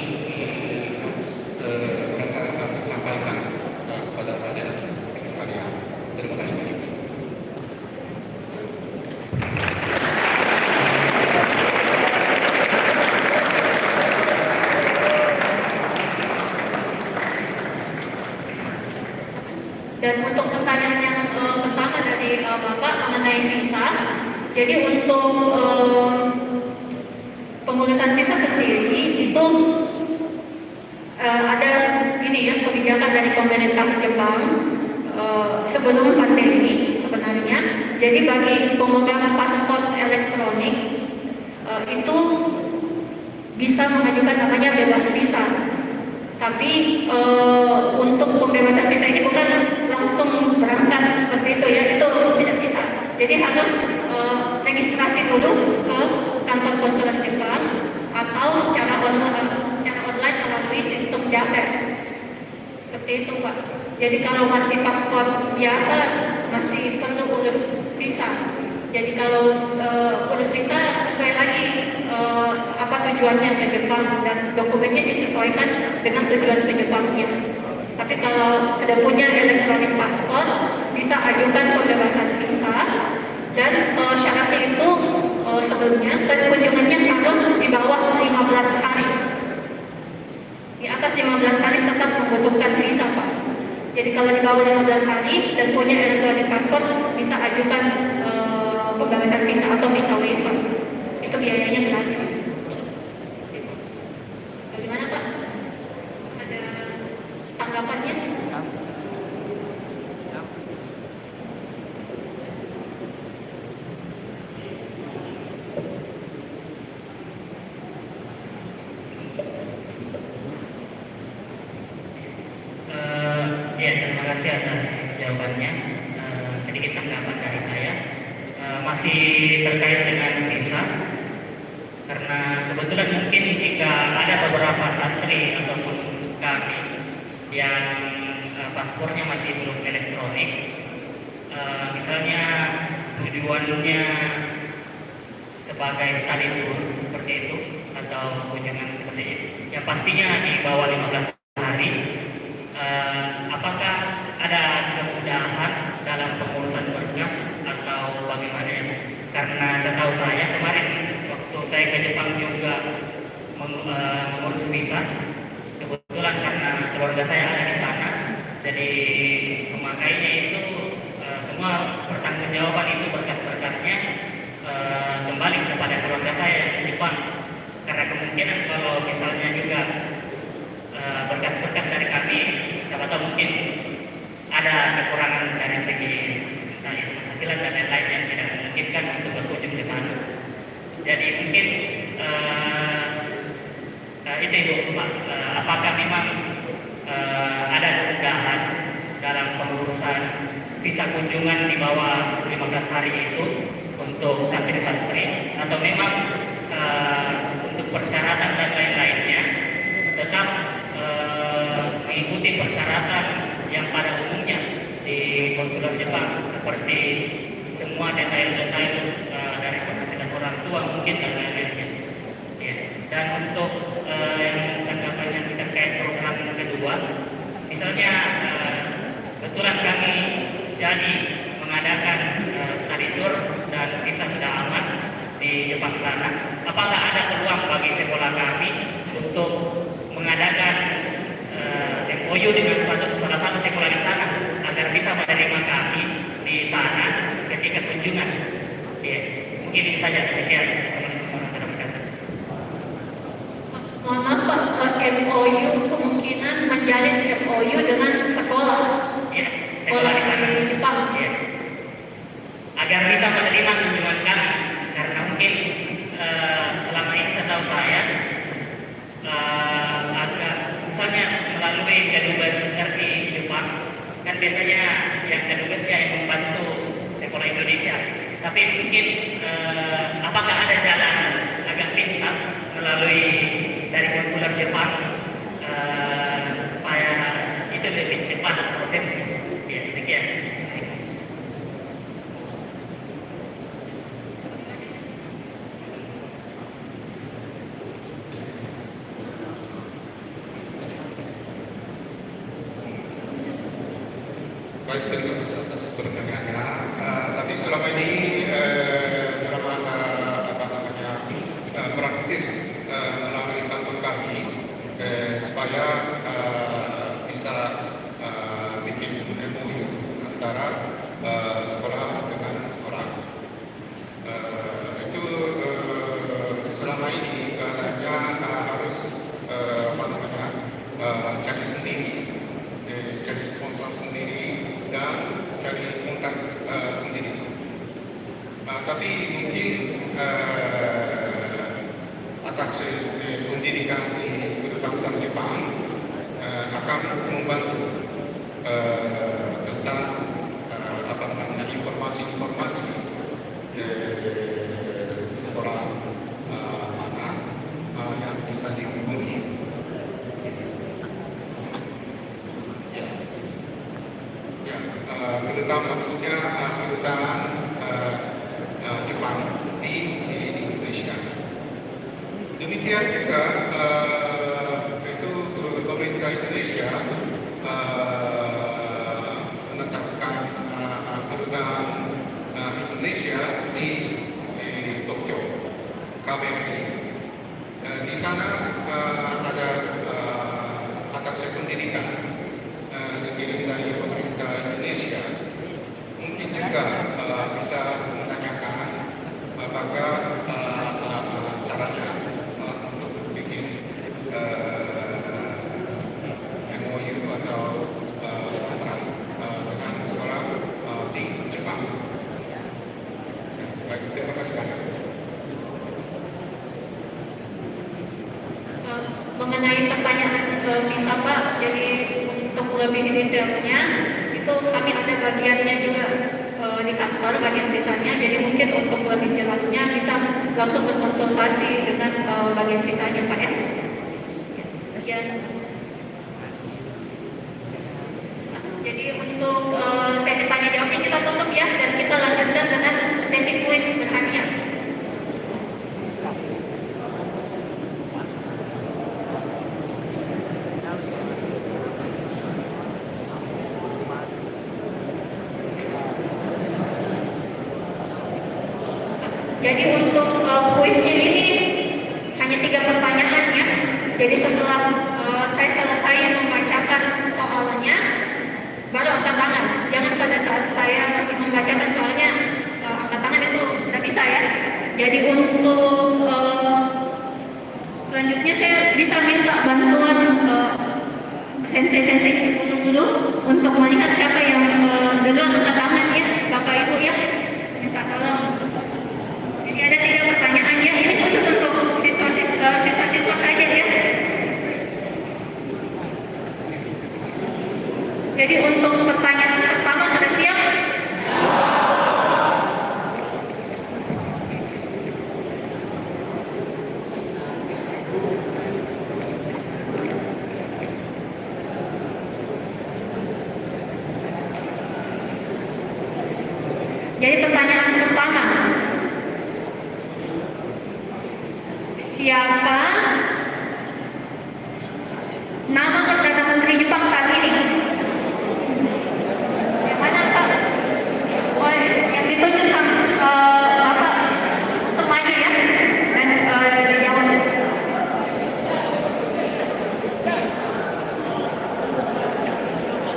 harus sampaikan kepada rakyat sekalian. Terima kasih banyak. Dan untuk pertanyaan yang pertama dari Bapak mengenai visa, jadi untuk pengurusan visa sendiri itu ada ini ya kebijakan dari pemerintah Jepang sebelum pandemi sebenarnya. Jadi bagi pemegang paspor elektronik itu bisa mengajukan namanya bebas visa. Tapi untuk pembebasan visa ini bukan langsung berangkat seperti itu ya, itu tidak bisa. Jadi harus registrasi dulu ke kantor konsulat Jepang atau secara online melalui sistem JAPES. Seperti itu Pak. Jadi kalau masih paspor biasa masih perlu urus visa. Jadi kalau urus visa sesuai lagi apa tujuannya ke Jepang dan dokumennya disesuaikan dengan tujuan ke Jepangnya. Tapi kalau sudah punya elektronik paspor bisa ajukan pembebasan visa dan syaratnya itu sebelumnya kunjungannya harus di bawah 15 hari. Di atas 15 hari tetap membutuhkan visa Pak. Jadi kalau di bawah 15 hari dan punya elektronik paspor bisa ajukan pembebasan visa atau visa waiver. Itu biayanya gratis. Bagaimana Pak? Ada tanggapannya? Ya, terima kasih atas jawabannya. Sedikit tanggapan dari saya. Masih terkait dengan visa, karena kebetulan mungkin jika ada beberapa santri ataupun kami yang paspornya masih belum elektronik, misalnya tujuannya sebagai study tour seperti itu atau kunjungan seperti itu, ya pastinya di bawah 15 hari. Apakah ada kemudahan dalam pengurusan berkas atau bagaimana ya? Karena setahu saya kemarin waktu saya ke Jepang juga mengurus visa, kebetulan karena keluarga saya ada di sana, jadi pemakainya itu semua pertanggungjawaban itu berkas-berkasnya kembali kepada keluarga saya di Jepang. Karena kemungkinan kalau misalnya juga berkas-berkas dari kami, siapa tahu mungkin ada kekurangan dari segi penghasilan dan lain-lain yang tidak memungkinkan untuk berkunjung ke sana. Jadi mungkin itu Ibu Pak, apakah memang ada bisa kunjungan di bawah 15 hari itu untuk santri-santri, atau memang untuk persyaratan dan lain-lainnya tetap mengikuti persyaratan yang pada umumnya di konsulat Jepang, seperti semua detail-detail dari penghasilan orang tua mungkin dan lain-lainnya. Ya. Dan untuk yang tanggapannya terkait program kedua, misalnya kebetulan kami jadi mengadakan study tour dan visa sudah aman di Jepang sana. Apakah ada peluang bagi sekolah kami untuk mengadakan MOU dengan salah satu sekolah di sana agar bisa menerima kami di sana ketika kunjungan? Ya, mungkin ini saja sekian teman-teman. Mohon maaf Pak, MOU kemungkinan menjalin MOU dengan sekolah Ya, sekolah di Jepang. Ya. Agar bisa menerima kunjungan kami, karena mungkin selama ini setahu saya agak misalnya melalui kedubes RI Jepang kan biasanya yang kedubesnya yang membantu sekolah Indonesia, tapi mungkin apakah ada jalan agak pintas melalui dari konsulat Jepang supaya itu lebih cepat prosesnya? Ya, sekian. Baik, terima kasih atas pertanyaannya. Tapi selama ini beberapa praktis melalui kantor kami supaya bisa bikin MOU antara sekolah dengan sekolah. Itu selama ini keadaannya harus cari sendiri, cari sponsor sendiri dan cari kontak sendiri. Tapi mungkin atas pendidikan di kedutaan Jepang akan membantu tentang informasi-informasi sekolah mana yang bisa dihubungi. Kedutaan maksudnya kedutaan Jepang di Indonesia. Demikian juga itu pemerintah Indonesia menetapkan kedutaan Indonesia di Tokyo, KBRI. Di sana ada atas pendidikan dikirim dari pemerintah Indonesia. Mungkin juga bisa menanyakan apakah caranya untuk bikin MOU atau kontrak dengan sekolah di Jepang. Ya, baik, terima kasih banyak. Mengenai pertanyaan visa Pak, jadi untuk lebih detailnya itu kami ada bagiannya juga di kantor bagian visanya, jadi mungkin untuk lebih jelasnya bisa langsung berkonsultasi dengan bagian visanya Pak ya. Sekian. Jadi untuk sesi tanya jawabnya kita tutup ya, dan kita lanjutkan dengan sesi kuis berhadiah. Jadi untuk kuisnya ini hanya 3 pertanyaan ya. Jadi setelah saya selesai membacakan soalnya, baru angkat tangan. Jangan pada saat saya masih membacakan soalnya angkat tangan, itu tidak bisa ya. Jadi untuk selanjutnya saya bisa minta bantuan sensei-sensei guru-guru untuk melihat siapa yang duluan angkat tangan ya, Bapak Ibu ya. Minta tolong. Jadi ada 3 pertanyaan ya, ini khusus untuk siswa-siswa saja ya. Jadi untuk pertanyaan pertama sudah siap? Jadi pertanyaan pertama, siapa nama Perdana Menteri Jepang saat ini? Yang mana Pak? Oh, yang ditunjuk sama Bapak semuanya ya, dan dijawab.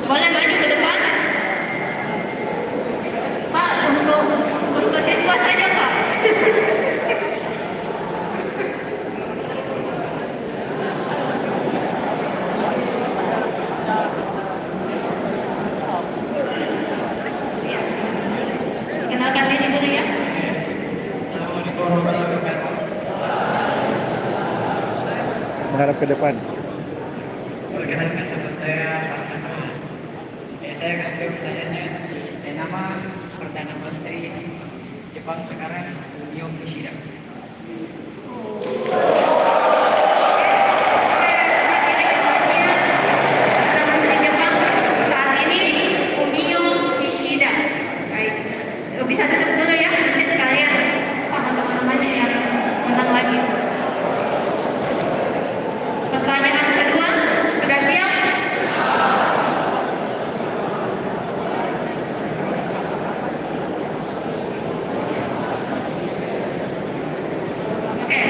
Boleh maju ke depan? Pak, untuk siswa saja Pak. Ya. Kenalkan diri dulu ya. Assalamualaikum warahmatullahi wabarakatuh. Menghadap ke depan. Perkenalkan nama saya Pak Anwar. Saya akan jawab pertanyaannya. Nama Perdana Menteri Jepang sekarang Fumio Kishida. Perdana Menteri Jepang saat ini Fumio Kishida. Baik, bisa tutup dulu ya, nanti sekalian sama teman-temannya yang menang lagi. Pertanyaan kedua, sudah siap? Oke.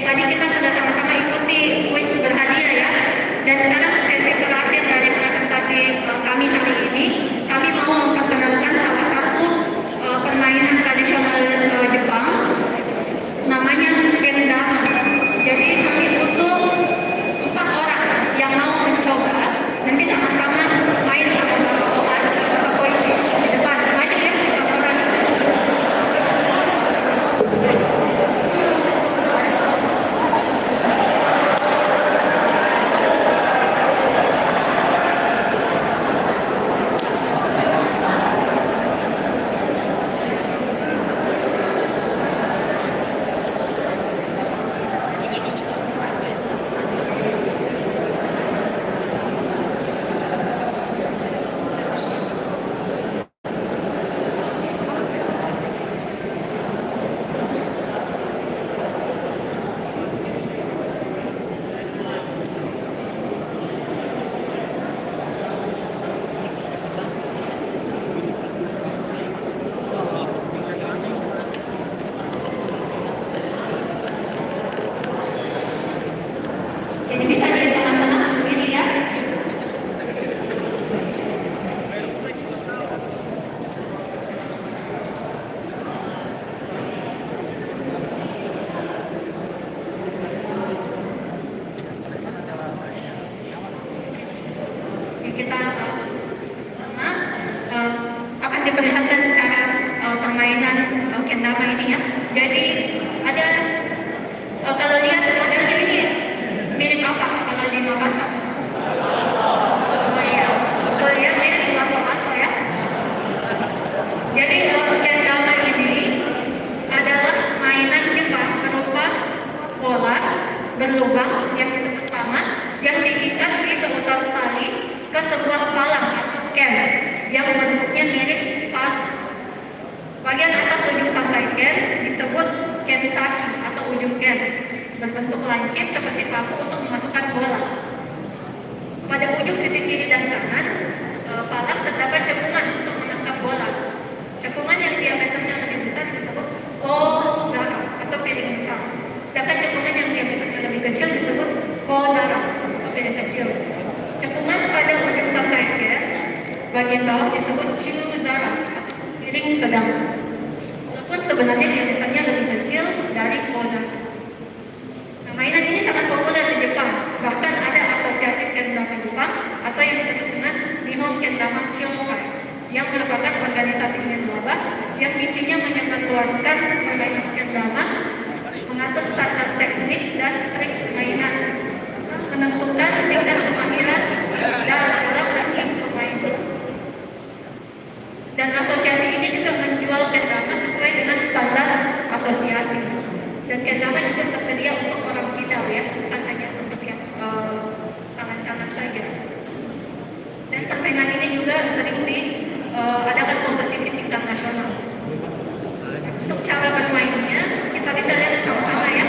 tadi kita sudah sama-sama ikuti kuis berhadiah ya. Dan sekarang sesi terakhir dari presentasi kami hari ini, kami mau memperkenalkan salah satu permainan tradisional Jepang, namanya kendama. Jadi kami butuh 4 orang yang mau mencoba. Nanti sama-sama main sama Bapak Oas dan Bapak Koichi di depan. Maju ya 4 orang. Jadi bisa di tengah-tengah begini ya. Jadi kita akan diperlihatkan cara permainan kendama ini ya. Jadi ada kalau lihat modelnya ini mirip apa kalau di Makassar? Oh iya, betul ya, mirip lato-lato ya. Jadi kendama ini adalah mainan Jepang berupa bola berlubang yang disebut tama yang diikat di seutas tali ke sebuah palang atau ken yang bentuknya mirip palu. Bagian atas ujung tangkai ken disebut kensaki atau ujung ken, berbentuk lancip seperti paku untuk memasukkan bola. Pada ujung sisi kiri dan kanan palang terdapat cekungan untuk menangkap bola. Cekungan yang diameternya lebih besar disebut ozara atau piring besar. Sedangkan cekungan yang diameternya lebih kecil disebut kozara atau piring kecil. Cekungan pada ujung tangkai ken bagian bawah disebut chuzara atau piring sedang. Walaupun sebenarnya diameternya lebih kecil dari kozara. Mainan ini sangat populer di Jepang, bahkan ada asosiasi kendama Jepang atau yang disebut dengan Nihon Kendama Kyokai yang merupakan organisasi nirlaba yang misinya menyebarluaskan permainan kendama, mengatur standar teknik dan trik permainan, menentukan tingkat kemahiran dalam ranking pemain. Dan asosiasi ini juga menjual kendama sesuai dengan standar asosiasi. Dan kendama juga tersedia untuk orang kidal ya, bukan hanya untuk yang tangan kanan saja. Dan permainan ini juga sering diadakan kompetisi tingkat nasional. Untuk cara bermainnya, kita bisa lihat sama-sama ya.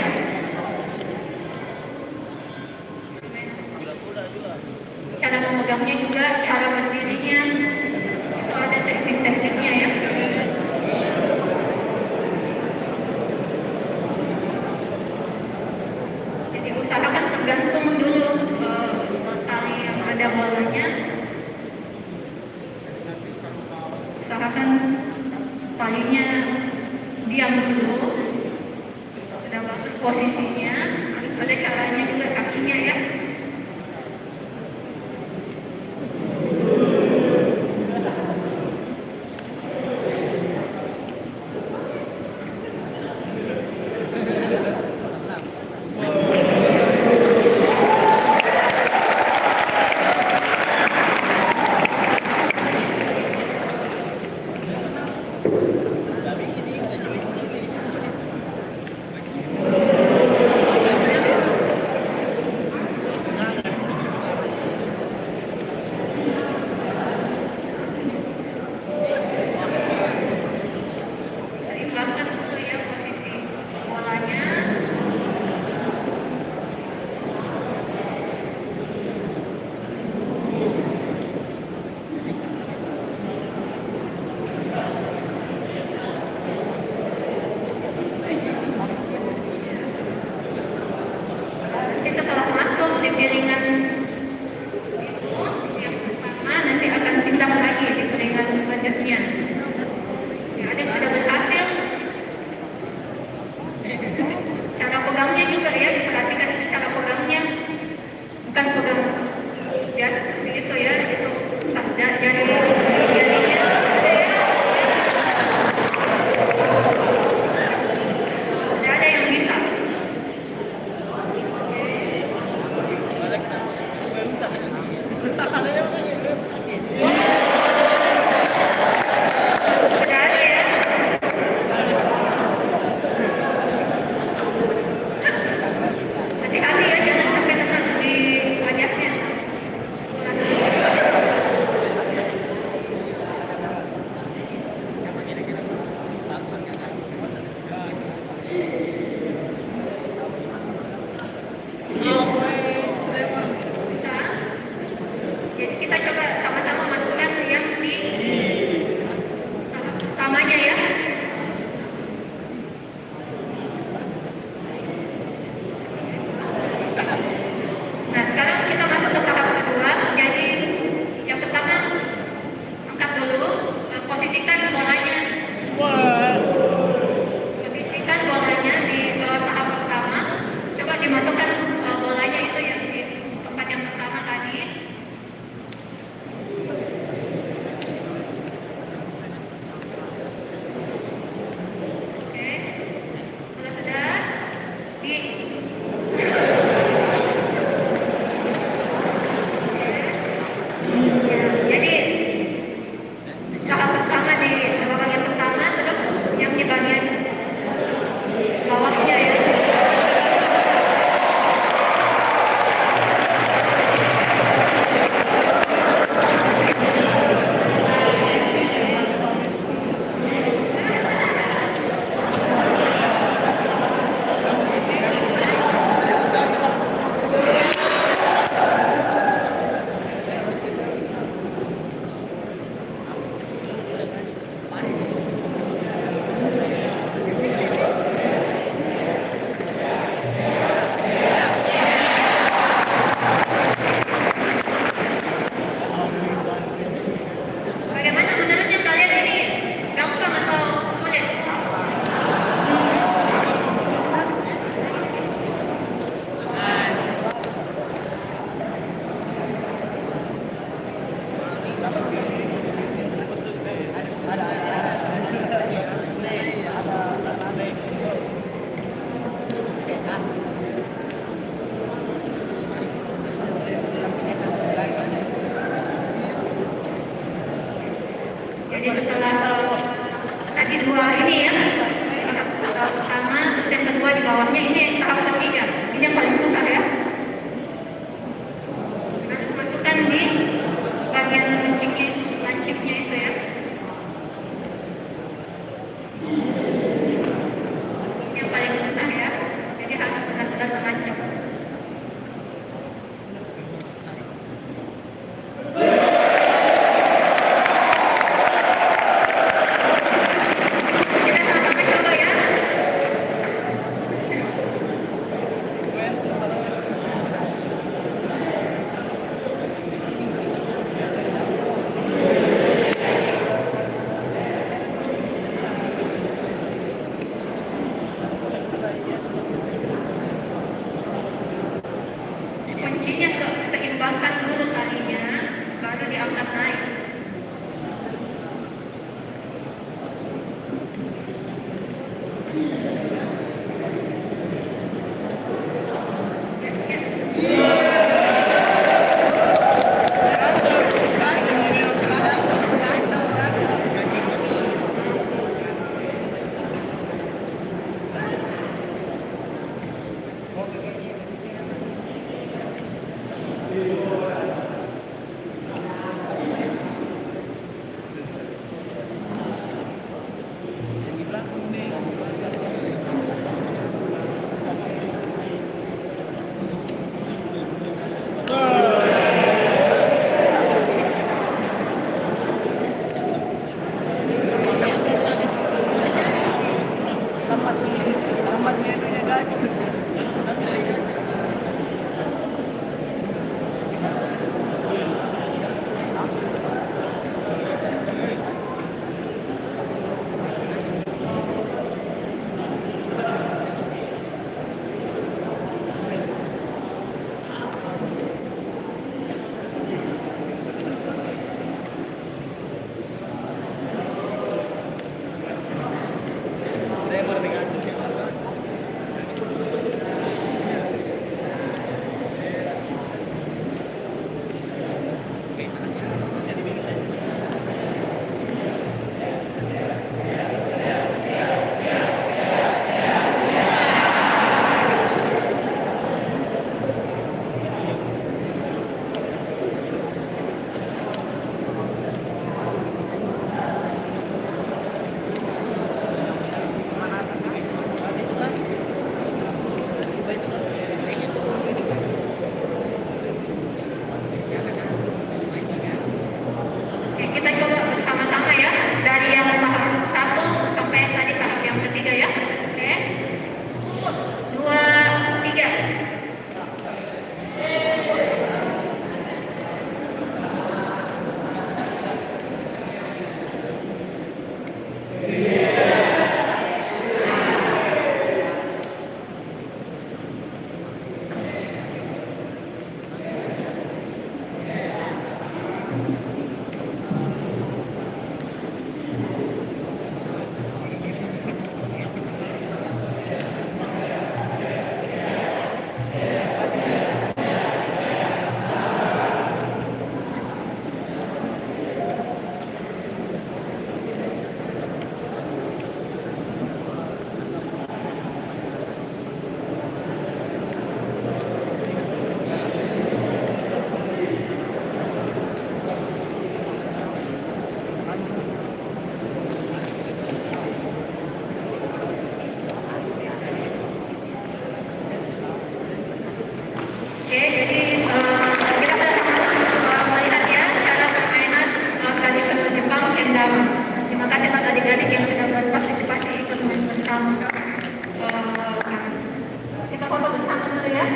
Cara memegangnya juga, cara berdirinya, itu ada teknik-tekniknya ya. Usahakan tergantung dulu tali yang ada bolanya. Usahakan talinya diam dulu. Sudah bagus posisinya, harus ada caranya juga kakinya ya. Bagaimana menurutnya kalian ini? Gampang atau sulit? Jadi setelah tadi dua ini ya, tahap pertama, terus yang kedua di bawahnya, ini yang tahap ketiga. Ini yang paling susah ya. Kita harus masukkan di bagian lancipnya itu ya. Yang paling susah ya. Jadi harus benar-benar menancap. Kita sama-sama coba ya. Kuncinya seimbangkan dulu talinya, baru diangkat naik. Ya, ya. Oke, kita coba bersama-sama ya, dari yang tahap 1 sampai tadi tahap yang ketiga ya. Oke, 2, 3. Oke, jadi kita sudah sama-sama melihat ya cara permainan tradisional Jepang kendama. Terima kasih buat adik-adik yang sudah berpartisipasi ikut main bersama kami. Kita foto bersama dulu ya.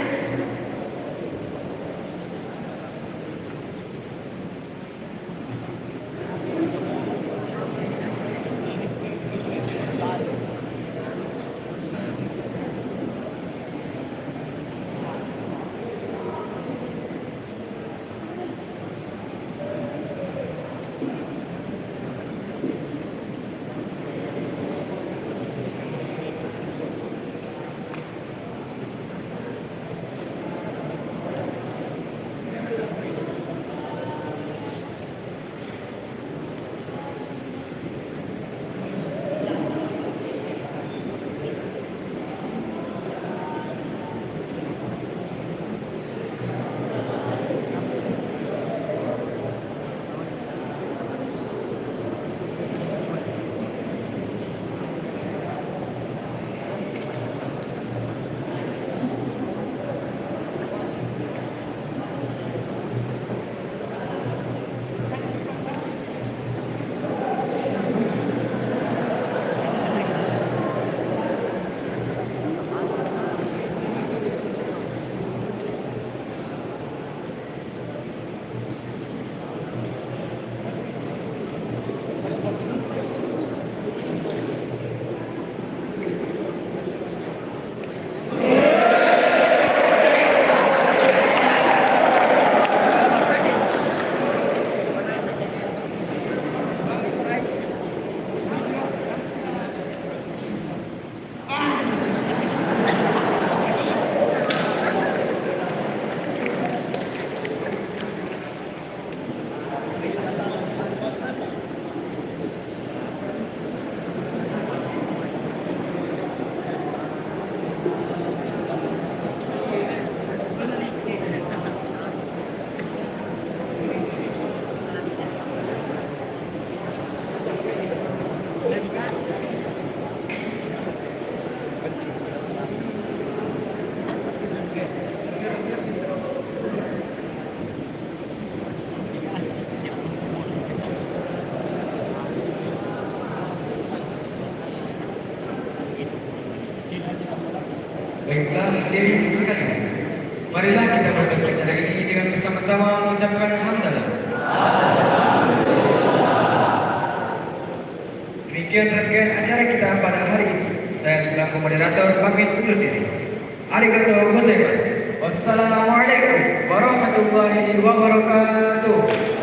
Baiklah hadirin sekalian, marilah kita membuka acara ini dengan bersama-sama mengucapkan hamdalah. Demikian rangkaian acara kita pada hari ini. Saya selaku moderator pamit undur diri. Arigatou gozaimasu. Wassalamualaikum warahmatullahi wabarakatuh.